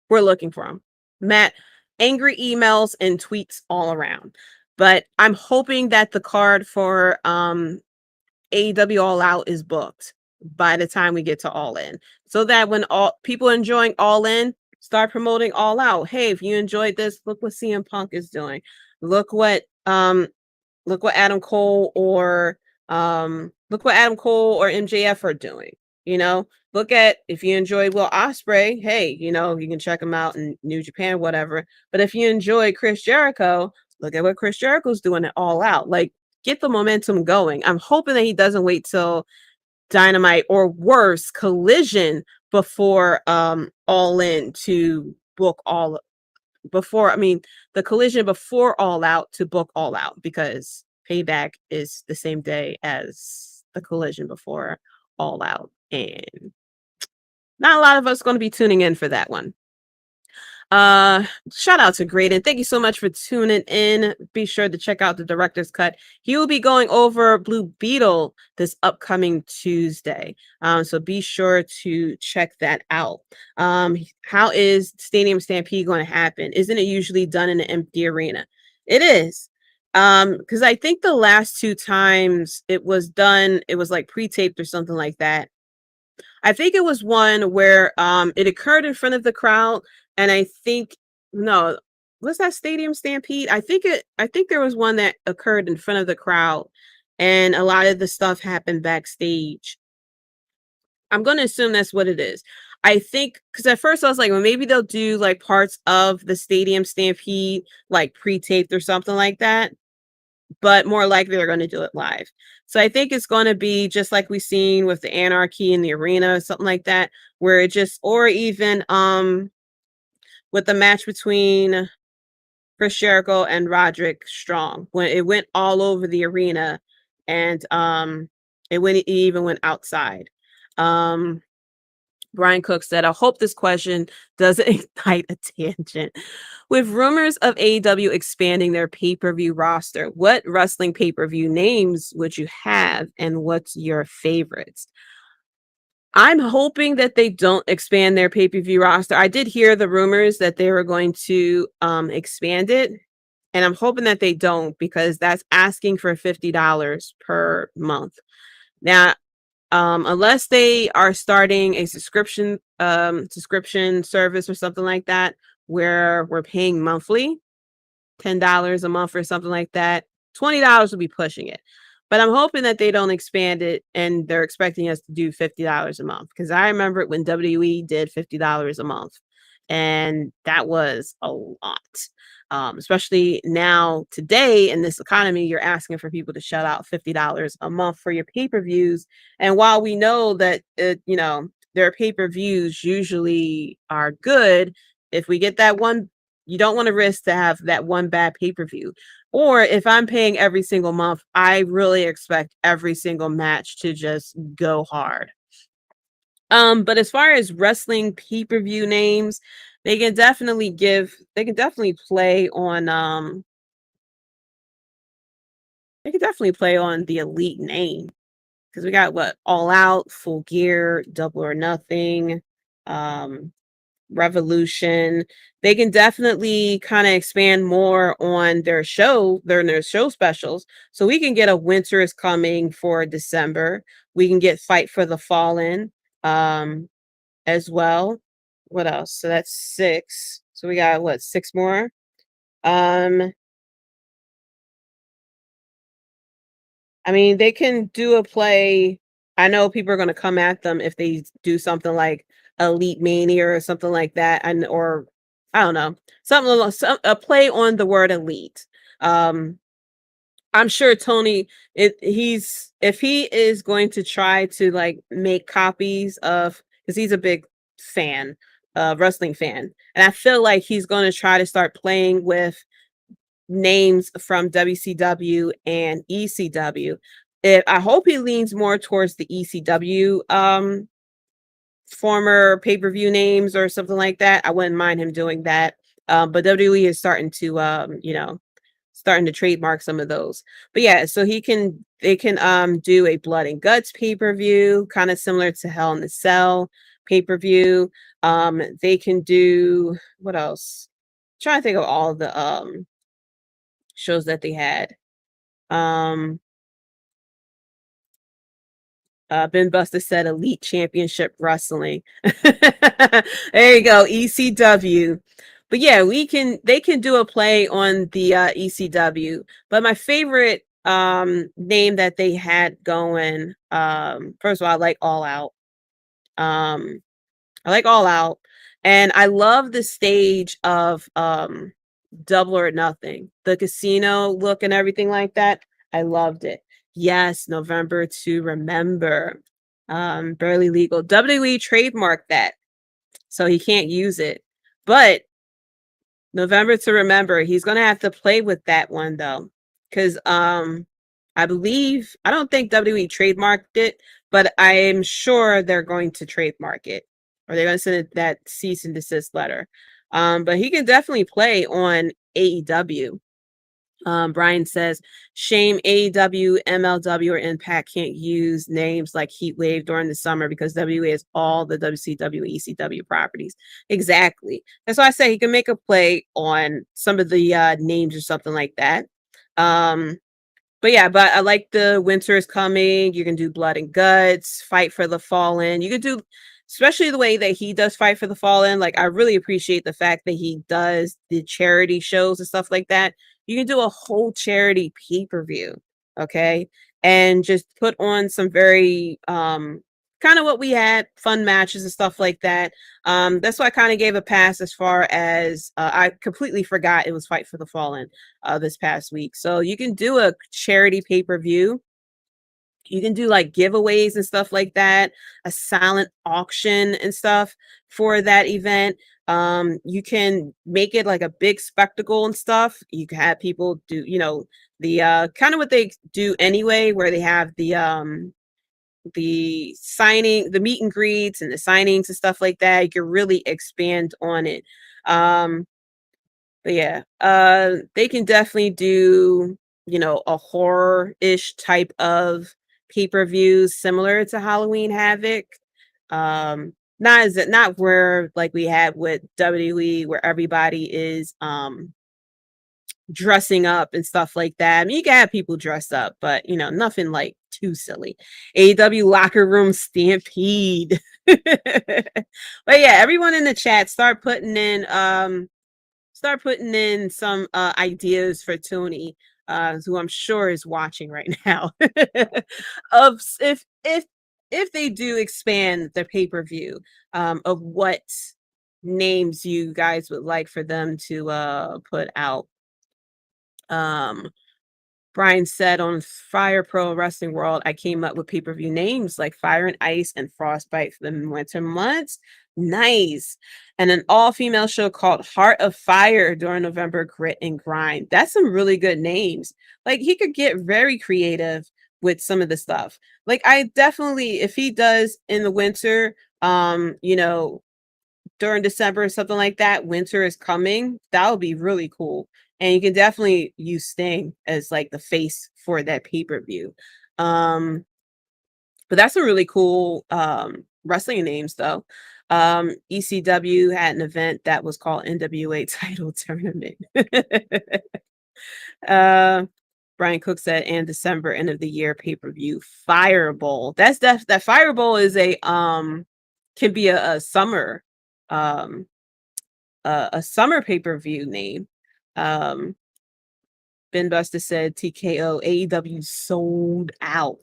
we're looking for him. Matt, angry emails and tweets all around. But I'm hoping that the card for AEW All Out is booked by the time we get to All In, so that when all people enjoying All In start promoting All Out. Hey, if you enjoyed this, look what CM Punk is doing. Look what Adam Cole or MJF are doing. You know, look at, if you enjoyed Will Ospreay, hey, you know, you can check him out in New Japan, whatever. But if you enjoy Chris Jericho, look at what Chris Jericho's doing at All Out. Like, get the momentum going. I'm hoping that he doesn't wait till Dynamite or worse, Collision before All In to book the Collision before All Out to book All Out, because Payback is the same day as the Collision before All Out, and not a lot of us going to be tuning in for that one. Shout out to Graydon. Thank you so much for tuning in. Be sure to check out the director's cut. He will be going over Blue Beetle this upcoming Tuesday. So be sure to check that out. How is Stadium Stampede going to happen? Isn't it usually done in an empty arena? It is. Because I think the last two times it was done, it was like pre-taped or something like that. I think it was one where it occurred in front of the crowd, and I think was that Stadium Stampede? I think there was one that occurred in front of the crowd, and a lot of the stuff happened backstage. I'm going to assume that's what it is. I think, because at first I was like, well, maybe they'll do like parts of the Stadium Stampede like pre-taped or something like that, but more likely they're going to do it live. So I think it's going to be just like we've seen with the Anarchy in the arena, something like that, where it just, or even with the match between Chris Jericho and Roderick Strong, when it went all over the arena, and it even went outside. Brian Cook said, I hope this question doesn't ignite a tangent. With rumors of AEW expanding their pay-per-view roster, what wrestling pay-per-view names would you have, and what's your favorites? I'm hoping that they don't expand their pay-per-view roster. I did hear the rumors that they were going to expand it, and I'm hoping that they don't, because that's asking for $50 per month. Now, unless they are starting a subscription service or something like that, where we're paying monthly, $10 a month or something like that. $20 will be pushing it. But I'm hoping that they don't expand it and they're expecting us to do $50 a month. Because I remember it when WWE did $50 a month. And that was a lot. Especially now, today, in this economy, you're asking for people to shell out $50 a month for your pay-per-views. And while we know that, their pay-per-views usually are good, if we get that one, you don't want to risk to have that one bad pay-per-view. Or if I'm paying every single month, I really expect every single match to just go hard. But as far as wrestling pay-per-view names, they can definitely play on the Elite name. Because we got what? All Out, Full Gear, Double or Nothing, Revolution. They can definitely kind of expand more on their show specials. So we can get a Winter is Coming for December. We can get Fight for the Fallen as well. What else? So that's 6. So we got what, 6 more? I mean, they can do a play. I know people are going to come at them if they do something like Elite Mania or something like that, or I don't know, a play on the word elite. I'm sure Tony, if he is going to try to like make copies of, because he's a big fan, wrestling fan, and I feel like he's going to try to start playing with names from WCW and ECW. I hope he leans more towards the ECW former pay-per-view names or something like that. I wouldn't mind him doing that. But WWE is starting to trademark some of those. But yeah, so they can do a Blood and Guts pay-per-view, kind of similar to Hell in the Cell pay-per-view. They can do what else? I'm trying to think of all the shows that they had. Ben Buster said Elite Championship Wrestling. There you go, ECW. But yeah, they can do a play on the ECW. But my favorite name that they had going, first of all, I like All Out. And I love the stage of Double or Nothing, the casino look and everything like that. I loved it. Yes, November to Remember. Barely Legal. WWE trademarked that, so he can't use it. But November to Remember, he's gonna have to play with that one though, because I don't think WWE trademarked it, but I am sure they're going to trademark it, or they're going to send that cease and desist letter. But he can definitely play on AEW. Brian says, shame AEW, MLW, or Impact can't use names like Heatwave during the summer because WWE has all the WCW, ECW properties. Exactly. That's why I say he can make a play on some of the names or something like that. But I like the Winter is Coming. You can do Blood and Guts, Fight for the Fallen. You can do, especially the way that he does Fight for the Fallen. Like, I really appreciate the fact that he does the charity shows and stuff like that. You can do a whole charity pay-per-view, okay? And just put on some very kind of what we had, fun matches and stuff like that. That's why I kind of gave a pass as far as I completely forgot it was Fight for the Fallen this past week. So you can do a charity pay-per-view. You can do like giveaways and stuff like that, a silent auction and stuff for that event. You can make it like a big spectacle and stuff. You can have people do, the kind of what they do anyway, where they have the signing, the meet and greets and the signings and stuff like that. You can really expand on it. They can definitely do, a horror-ish type of pay-per-views similar to Halloween Havoc. Not where like we had with WWE where everybody is dressing up and stuff like that. I mean, you can have people dress up, but nothing like too silly. AEW locker room stampede. But yeah, everyone in the chat start putting in some ideas for Tony, who I'm sure is watching right now. Of if they do expand the pay-per-view, of what names you guys would like for them to put out. Brian said on Fire Pro Wrestling World, I came up with pay-per-view names like Fire and Ice and Frostbite for the winter months. Nice. And an all-female show called Heart of Fire during November, Grit and Grind. That's some really good names. Like, he could get very creative with some of the stuff. Like, I definitely, if he does in the winter, during December or something like that, winter is coming, that would be really cool. And you can definitely use Sting as like the face for that pay-per-view. But that's a really cool wrestling names though. ECW had an event that was called NWA Title Tournament. Brian Cook said, and December end of the year pay-per-view Fireball. That Fireball is can be a summer a summer pay-per-view name. Ben Buster said TKO AEW sold out.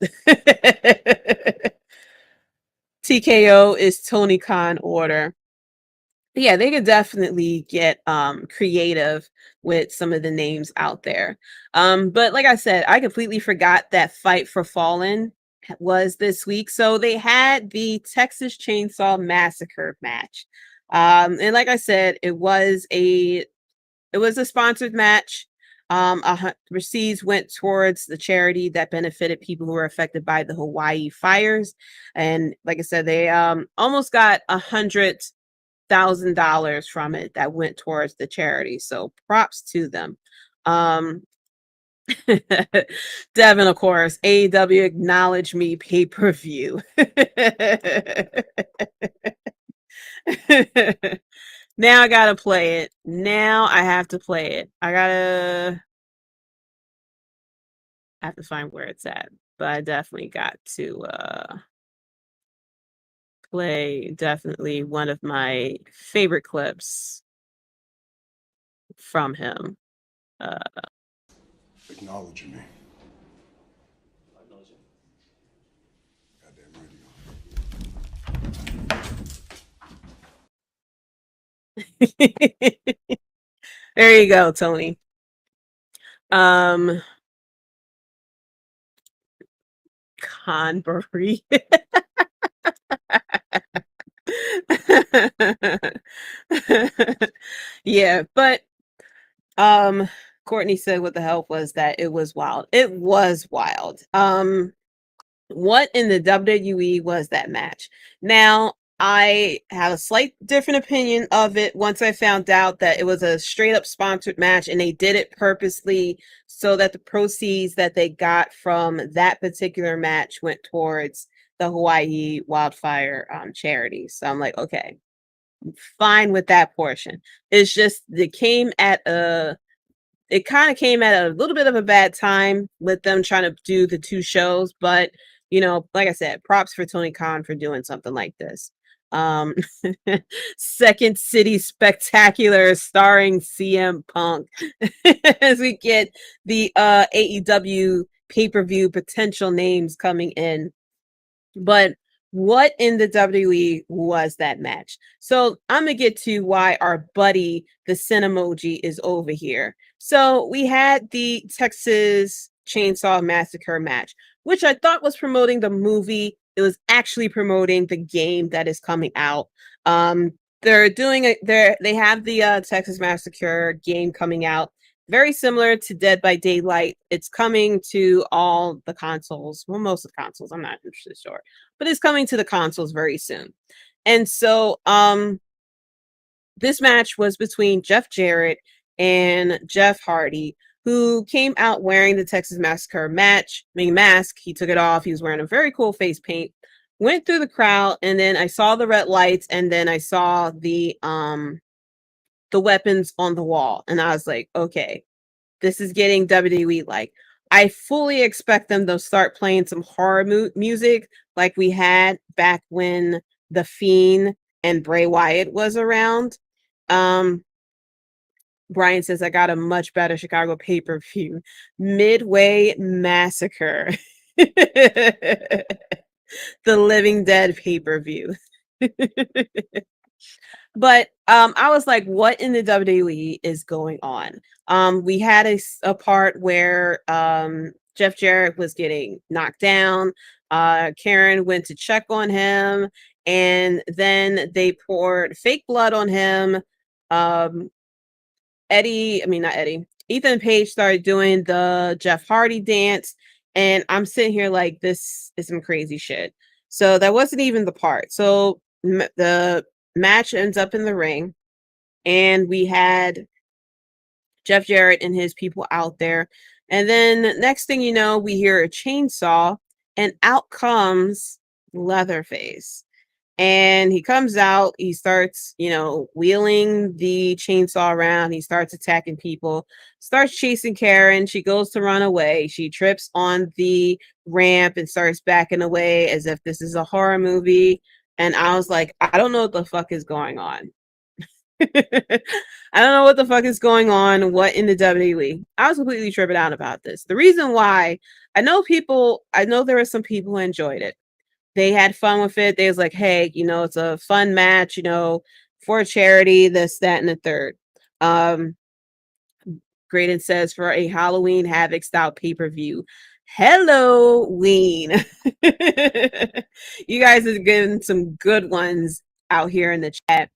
TKO is Tony Khan order. Yeah, they could definitely get creative with some of the names out there. But like I said, I completely forgot that Fight for Fallen was this week. So they had the Texas Chainsaw Massacre match. And like I said, it was a sponsored match. Receipts went towards the charity that benefited people who were affected by the Hawaii fires. And like I said, they almost got $100,000 from it that went towards the charity. So props to them. Devin, of course, AEW acknowledge me pay-per-view. Now I gotta play it. Now I have to play it. I have to find where it's at. But I definitely got to play definitely one of my favorite clips from him. Acknowledge me. There you go, Tony. Conbury. Yeah, but Courtney said what the hell was that? It was wild. It was wild. What in the WWE was that match? Now, I have a slight different opinion of it once I found out that it was a straight up sponsored match and they did it purposely so that the proceeds that they got from that particular match went towards the Hawaii wildfire charity. So I'm like, okay, I'm fine with that portion. It's just it kind of came at a little bit of a bad time with them trying to do the two shows, but like I said, props for Tony Khan for doing something like this. Second City Spectacular starring CM Punk as we get the AEW pay-per-view potential names coming in. But what in the WWE was that match? So I'm gonna get to why our buddy the Sin emoji is over here. So we had the Texas Chainsaw Massacre match, which I thought was promoting the movie. It was actually promoting the game that is coming out. They're doing they have the Texas Massacre game coming out. Very similar to Dead by Daylight. It's coming to all the consoles. Well, most of the consoles. I'm not interested, sure. But it's coming to the consoles very soon. And so this match was between Jeff Jarrett and Jeff Hardy, who came out wearing the Texas Massacre mask. He took it off. He was wearing a very cool face paint. Went through the crowd, and then I saw the red lights, and then I saw the weapons on the wall, and I was like, okay, this is getting WWE like. I fully expect them to start playing some horror music like we had back when The Fiend and Bray Wyatt was around. Brian says, I got a much better Chicago pay-per-view. Midway Massacre. The Living Dead pay-per-view. But I was like, what in the WWE is going on? We had a part where Jeff Jarrett was getting knocked down. Karen went to check on him, and then they poured fake blood on him. Ethan Page started doing the Jeff Hardy dance, and I'm sitting here like, this is some crazy shit. So that wasn't even the part. So the match ends up in the ring, and we had Jeff Jarrett and his people out there. And then next thing you know, we hear a chainsaw, and out comes Leatherface. And he comes out, he starts, wheeling the chainsaw around. He starts attacking people, starts chasing Karen. She goes to run away. She trips on the ramp and starts backing away as if this is a horror movie. And I was like, I don't know what the fuck is going on. I don't know what the fuck is going on. What in the WWE? I was completely tripping out about this. The reason why, I know there were some people who enjoyed it. They had fun with it. They was like, hey, it's a fun match, for charity, this, that, and the third. Graydon says, for a Halloween Havoc style pay-per-view. Halloween. You guys are getting some good ones out here in the chat.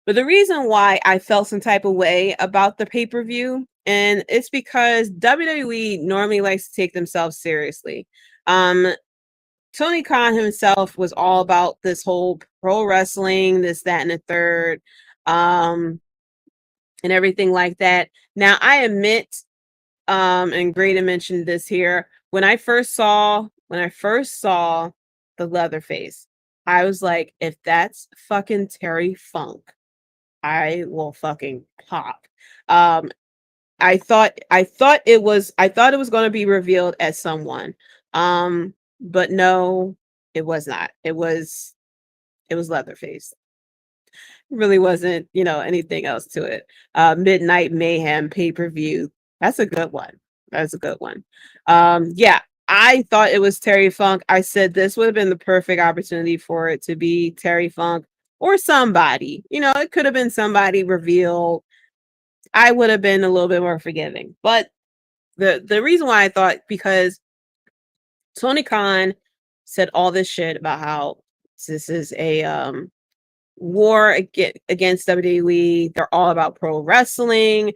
But the reason why I felt some type of way about the pay-per-view, and it's because WWE normally likes to take themselves seriously. Tony Khan himself was all about this whole pro wrestling, this, that, and the third, and everything like that. Now, I admit, and Greta mentioned this here, when I first saw the Leatherface, I was like, if that's fucking Terry Funk, I will fucking pop. I thought it was going to be revealed as someone. But no, it was not. It was Leatherface. It really wasn't, anything else to it. Midnight Mayhem pay-per-view. That's a good one. That's a good one. Yeah, I thought it was Terry Funk. I said this would have been the perfect opportunity for it to be Terry Funk or somebody. It could have been somebody revealed. I would have been a little bit more forgiving. But the reason why I thought, because Tony Khan said all this shit about how this is a war against WWE. They're all about pro wrestling.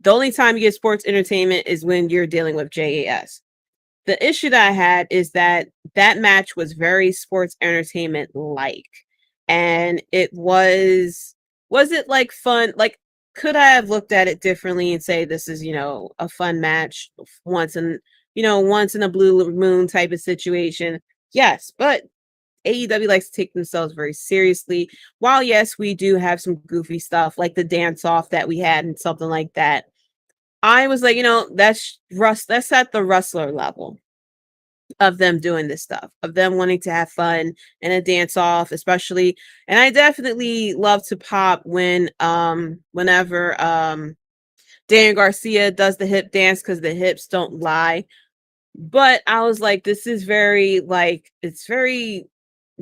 The only time you get sports entertainment is when you're dealing with JAS. The issue that I had is that match was very sports entertainment like, and it was it like fun? Like, could I have looked at it differently and say this is a fun match once in a blue moon type of situation? Yes, but AEW likes to take themselves very seriously. While yes, we do have some goofy stuff like the dance off that we had and something like that, I was like, that's at the wrestler level of them doing this stuff, of them wanting to have fun and a dance off, especially. And I definitely love to pop whenever Daniel Garcia does the hip dance, because the hips don't lie. But I was like, this is very it's very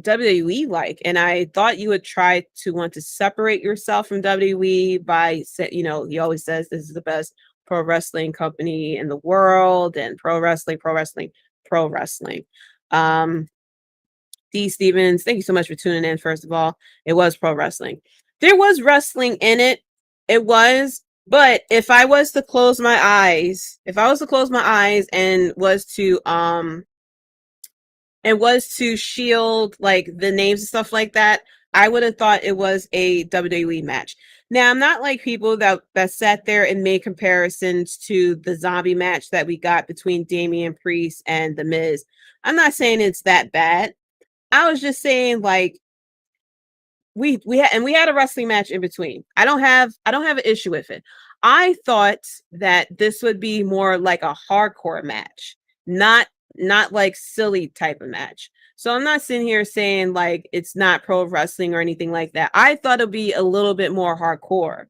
WWE like, and I thought you would try to want to separate yourself from WWE by he always says this is the best pro wrestling company in the world, and pro wrestling. D Stevens, thank you so much for tuning in. First of all, it was pro wrestling. There was wrestling in it. It was, but if I was to close my eyes and was to shield like the names and stuff like that, I would have thought it was a WWE match. Now, I'm not like people that sat there and made comparisons to the zombie match that we got between Damian Priest and The Miz. I'm not saying it's that bad. I was just saying, like, we had a wrestling match in between. I don't have an issue with it. I thought that this would be more like a hardcore match, not like silly type of match. So I'm not sitting here saying like it's not pro wrestling or anything like that. I thought it'd be a little bit more hardcore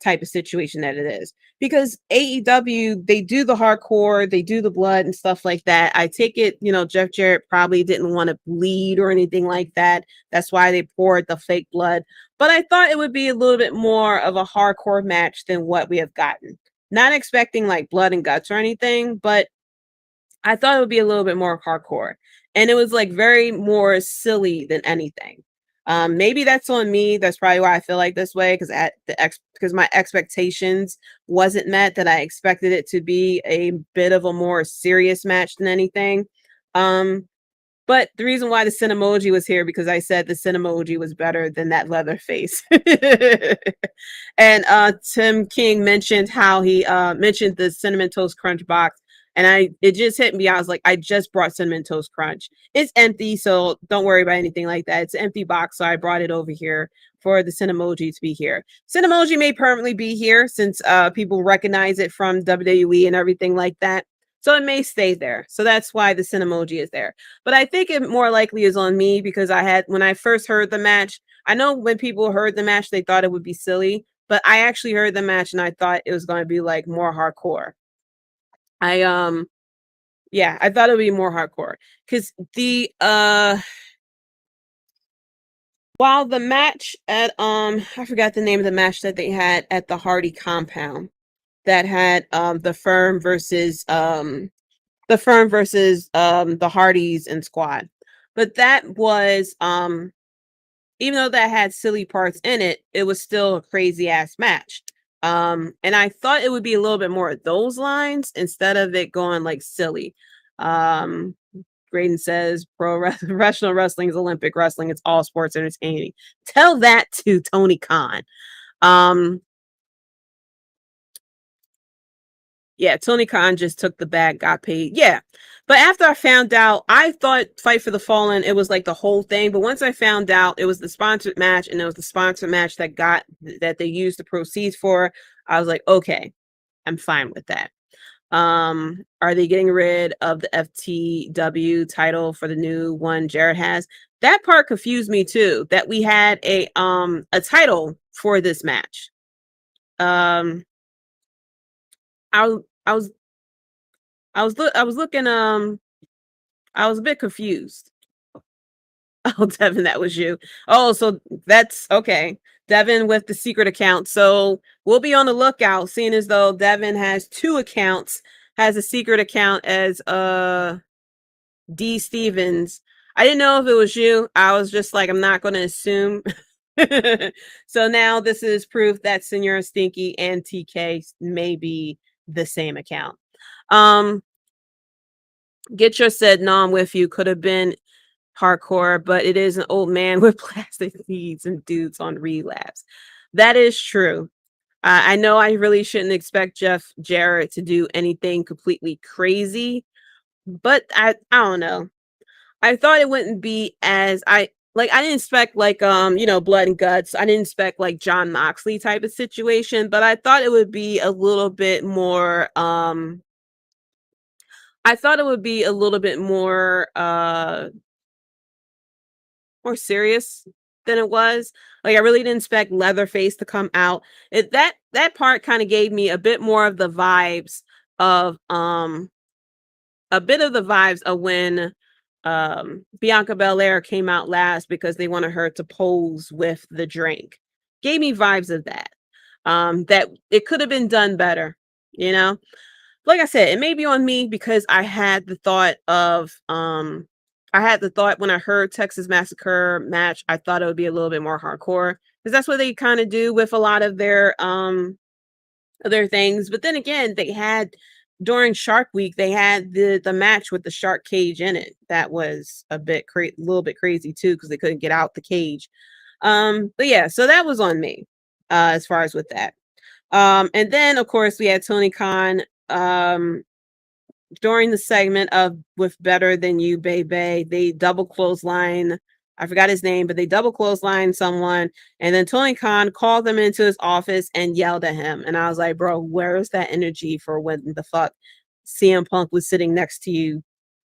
type of situation that it is, because AEW, they do the hardcore, they do the blood and stuff like that. I take it, Jeff Jarrett probably didn't want to bleed or anything like that. That's why they poured the fake blood. But I thought it would be a little bit more of a hardcore match than what we have gotten. Not expecting like blood and guts or anything, but I thought it would be a little bit more hardcore. And it was like very more silly than anything. Maybe that's on me. That's probably why I feel like this way, because my expectations wasn't met, that I expected it to be a bit of a more serious match than anything. But the reason why the Cinemoji was here, because I said the Cinemoji was better than that leather face. And Tim King mentioned how he mentioned the Cinnamon Toast Crunch box. And it just hit me. I was like, I just brought Cinnamon Toast Crunch. It's empty, so don't worry about anything like that. It's an empty box, so I brought it over here for the Cinemoji to be here. Cinemoji may permanently be here since people recognize it from WWE and everything like that. So it may stay there. So that's why the Cinemoji is there. But I think it more likely is on me, because when I first heard the match, I know when people heard the match, they thought it would be silly. But I actually heard the match and I thought it was going to be like more hardcore. I thought it would be more hardcore, because while the match at I forgot the name of the match that they had at the Hardy compound, that had the Firm versus the Hardys and Squad. But that was even though that had silly parts in it, it was still a crazy ass match. And I thought it would be a little bit more of those lines instead of it going like silly. Graydon says professional wrestling is Olympic wrestling. It's all sports entertaining. Tell that to Tony Khan. Yeah, Tony Khan just took the bag, got paid. Yeah. But after I found out, I thought Fight for the Fallen, it was like the whole thing. But once I found out it was the sponsored match, and it was the sponsored match that they used the proceeds for, I was like, okay, I'm fine with that. Are they getting rid of the FTW title for the new one Jarrett has? That part confused me too, that we had a title for this match. I was looking, I was a bit confused. Oh, Devin, that was you. Oh, so that's okay. Devin with the secret account. So we'll be on the lookout, seeing as though Devin has 2 accounts, has a secret account as D Stevens. I didn't know if it was you. I was just like, I'm not going to assume. So now this is proof that Senora Stinky and TK may be the same account. Get Your said, no, I'm with you. Could have been hardcore, but it is an old man with plastic needs and dudes on relapse. That is true. I know I really shouldn't expect Jeff Jarrett to do anything completely crazy, but I don't know. I thought it wouldn't be as I didn't expect like blood and guts. I didn't expect like John Moxley type of situation, but I thought it would be a little bit more more serious than it was. Like, I really didn't expect Leatherface to come out. That part kind of gave me a bit more of the vibes of when Bianca Belair came out last because they wanted her to pose with the drink. Gave me vibes of that. That it could have been done better, Like I said, it may be on me because I had the thought when I heard Texas Massacre match, I thought it would be a little bit more hardcore, because that's what they kind of do with a lot of their things. But then again, they had during Shark Week, they had the match with the shark cage in it. That was a little bit crazy too, because they couldn't get out the cage. But yeah, so that was on me as far as with that. And then of course we had Tony Khan during the segment of with Better Than You, Baby. They double clothesline I forgot his name, but they double clotheslined someone. And then Tony Khan called them into his office and yelled at him. And I was like, bro, where is that energy for when the fuck CM Punk was sitting next to you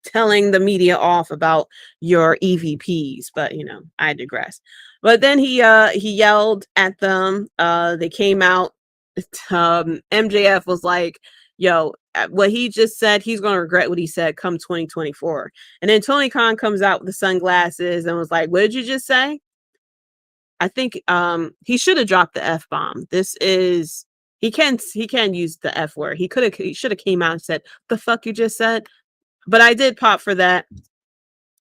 telling the media off about your EVPs? But I digress. But then he yelled at them. They came out. MJF was like, yo, what he just said, he's going to regret what he said come 2024. And then Tony Khan comes out with the sunglasses and was like, what did you just say? I think he should have dropped the F-bomb. He can use the F word. He should have came out and said, the fuck you just said. But I did pop for that.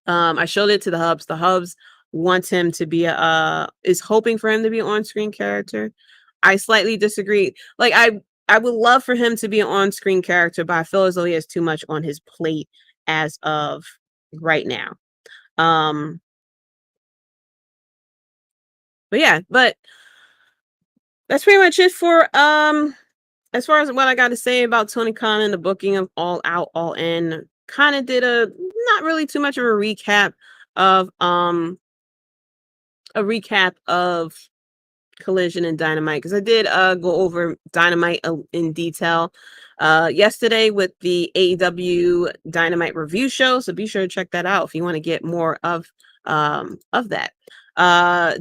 I showed it to the Hubs. The Hubs wants him to be is hoping for him to be an on-screen character. I slightly disagree. Like I would love for him to be an on-screen character, but I feel as though he has too much on his plate as of right now. But that's pretty much it for as far as what I got to say about Tony Khan and the booking of All Out, All In. Kind of did not really too much of a recap of Collision and Dynamite, because I did go over Dynamite in detail yesterday with the AEW Dynamite review show, so be sure to check that out if you want to get more of that.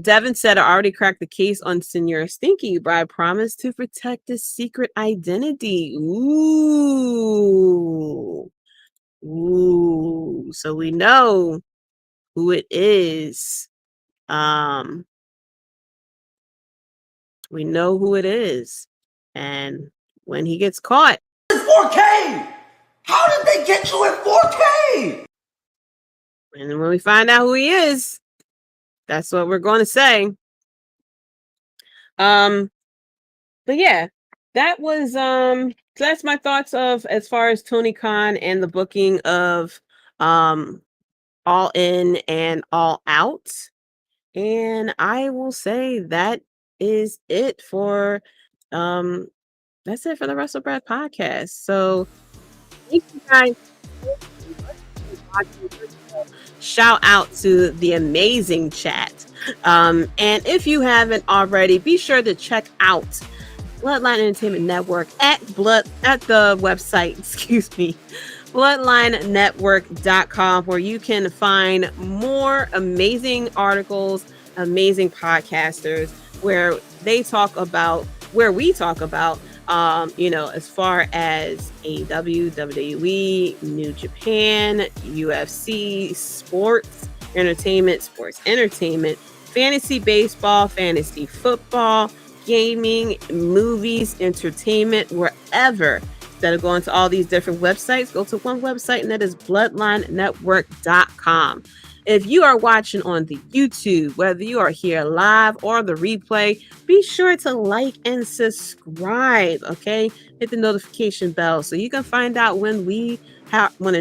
Devin said, I already cracked the case on Senor Stinky, but I promised to protect his secret identity. Ooh, so we know who it is. We know who it is. And when he gets caught. 4K! How did they get you at 4K? And then when we find out who he is, that's what we're going to say. But yeah, that was so that's my thoughts of as far as Tony Khan and the booking of All In and All Out. And I will say that is it for that's it for the Wrestlebread podcast. So thank you guys. Shout out to the amazing chat. And if you haven't already, be sure to check out Bloodline Entertainment Network at the website, bloodlinenetwork.com, where you can find more amazing articles, amazing podcasters, where we talk about as far as AEW, WWE, New Japan, UFC, sports entertainment, fantasy baseball, fantasy football, gaming, movies, entertainment, wherever. Instead of going to all these different websites, go to one website, and that is bloodlinenetwork.com. If you are watching on the YouTube, whether you are here live or the replay, be sure to like and subscribe, okay? Hit the notification bell so you can find out when a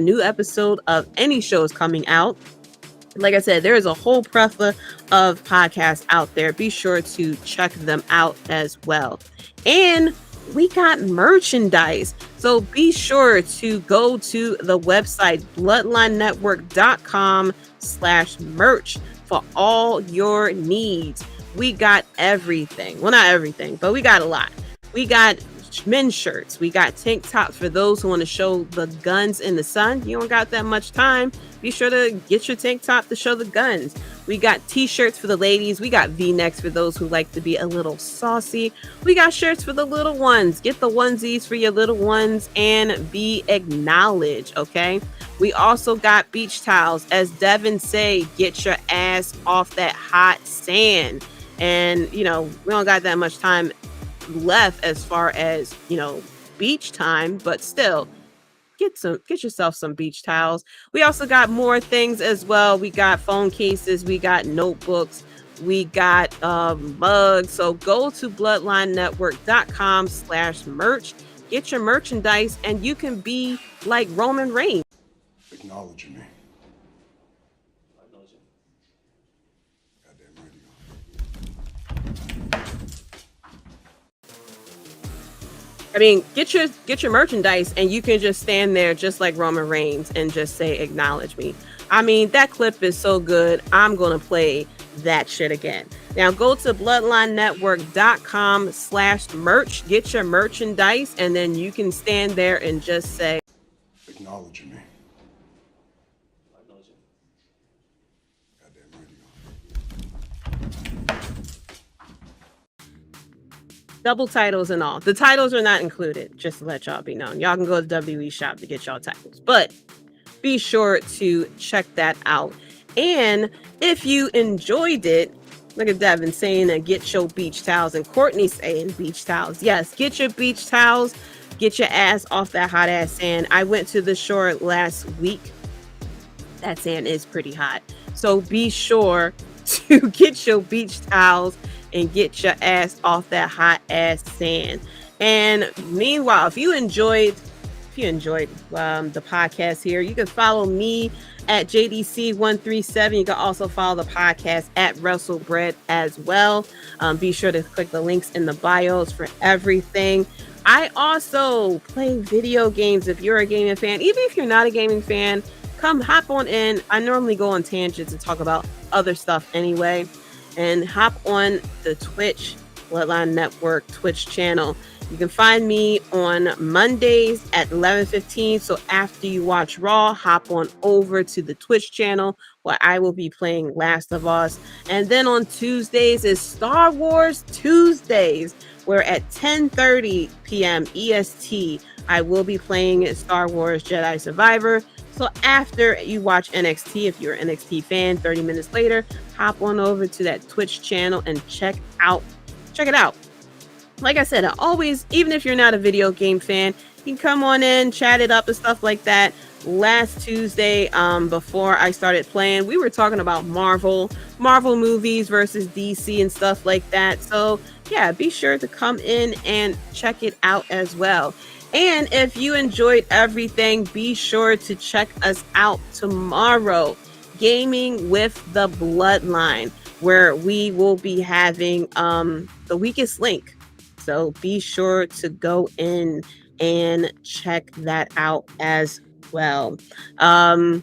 new episode of any show is coming out. Like I said, there is a whole plethora of podcasts out there. Be sure to check them out as well. And we got merchandise. So be sure to go to the website, bloodlinenetwork.com/merch for all your needs. We got everything. Well, not everything, but we got a lot. We got men's shirts. We got tank tops for those who want to show the guns in the sun. You don't got that much time. Be sure to get your tank top to show the guns. We got t-shirts for the ladies. We got v-necks for those who like to be a little saucy. We got shirts for the little ones. Get the onesies for your little ones and be acknowledged, okay? We also got beach towels. As Devin say, get your ass off that hot sand. And, we don't got that much time left as far as, beach time, but still, get yourself some beach towels. We also got more things as well. We got phone cases, we got notebooks, we got mugs. So go to bloodlinenetwork.com/merch, get your merchandise, and you can be like Roman Reigns. Acknowledge me. I mean, get your merchandise, and you can just stand there just like Roman Reigns and just say, acknowledge me. I mean, that clip is so good. I'm going to play that shit again. Now go to bloodlinenetwork.com/merch, get your merchandise, and then you can stand there and just say, Acknowledge me. double titles and all. The titles are not included, just to let y'all be known. Y'all can go to WWE shop to get y'all titles, but be sure to check that out. And if you enjoyed it, look at Devin saying that get your beach towels, and Courtney saying beach towels. Yes, get your beach towels. Get your ass off that hot ass sand. I went to the shore last week. That sand is pretty hot. So be sure to get your beach towels and get your ass off that hot ass sand. And meanwhile, if you enjoyed the podcast here, you can follow me at JDC137. You can also follow the podcast at Wrestlebread as well. Be sure to click the links in the bios for everything. I also play video games. If you're a gaming fan, even if you're not a gaming fan, come hop on in. I normally go on tangents and talk about other stuff anyway. And hop on the Twitch, Bloodline Network Twitch channel. You can find me on Mondays at 11:15. So after you watch Raw, hop on over to the Twitch channel where I will be playing Last of Us. And then on Tuesdays is Star Wars Tuesdays, where at 10:30 p.m. EST, I will be playing Star Wars Jedi Survivor. So after you watch NXT, if you're an NXT fan, 30 minutes later, hop on over to that Twitch channel and check it out. Like I said, even if you're not a video game fan, you can come on in, chat it up and stuff like that. Last Tuesday, before I started playing, we were talking about Marvel movies versus DC and stuff like that. So yeah, be sure to come in and check it out as well. And if you enjoyed everything, be sure to check us out tomorrow, Gaming with the Bloodline, where we will be having the weakest link. So be sure to go in and check that out as well. I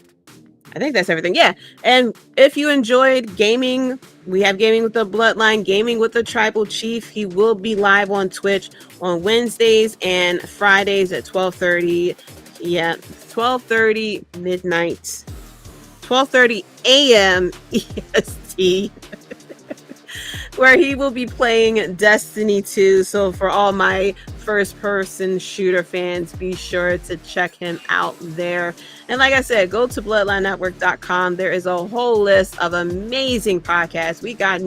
think that's everything. Yeah. And if you enjoyed gaming, we have Gaming with the Bloodline, Gaming with the Tribal Chief. He will be live on Twitch on Wednesdays and Fridays at 12:30. Yeah, 12:30 midnight, 12:30 a.m. EST, where he will be playing Destiny 2. So for all my first-person shooter fans, be sure to check him out there. And like I said, go to bloodlinenetwork.com. There is a whole list of amazing podcasts. We got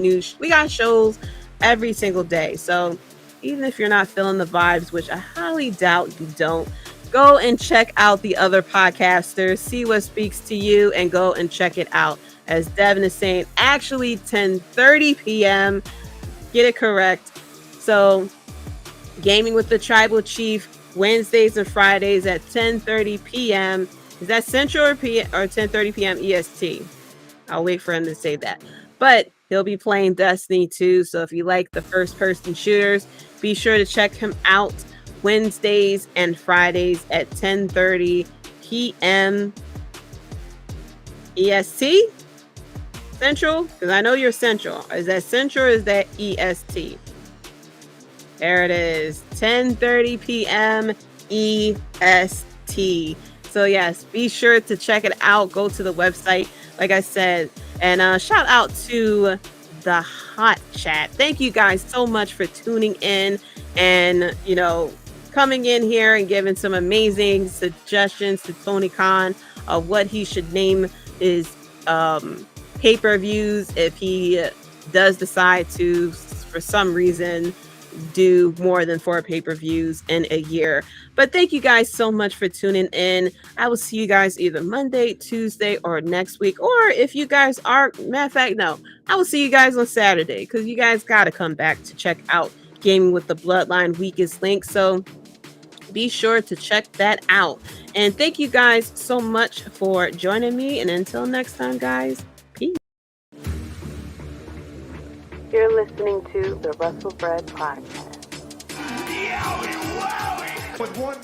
shows every single day. So even if you're not feeling the vibes, which I highly doubt you don't, go and check out the other podcasters, see what speaks to you, and go and check it out. As Devin is saying, actually 10:30 p.m. Get it correct. So Gaming with the Tribal Chief, Wednesdays and Fridays at 10:30 p.m. Is that Central or 10:30 p.m. EST? I'll wait for him to say that. But he'll be playing Destiny 2. So if you like the first-person shooters, be sure to check him out Wednesdays and Fridays at 10:30 p.m. EST? Central? Because I know you're Central. Is that Central or is that EST? There it is. 10:30 p.m. EST. So yes, be sure to check it out. Go to the website, like I said. And shout out to the Hot Chat. Thank you guys so much for tuning in and, coming in here and giving some amazing suggestions to Tony Khan of what he should name his pay-per-views if he does decide to, for some reason, do more than 4 pay-per-views in a year. But thank you guys so much for tuning in. I will see you guys either Monday, Tuesday, or next week. Or if you guys are, matter of fact, no, I will see you guys on Saturday, because you guys got to come back to check out Gaming with the Bloodline Weakest Link. So be sure to check that out. And thank you guys so much for joining me. And until next time, guys, peace. You're listening to the Wrestlebread Podcast. With one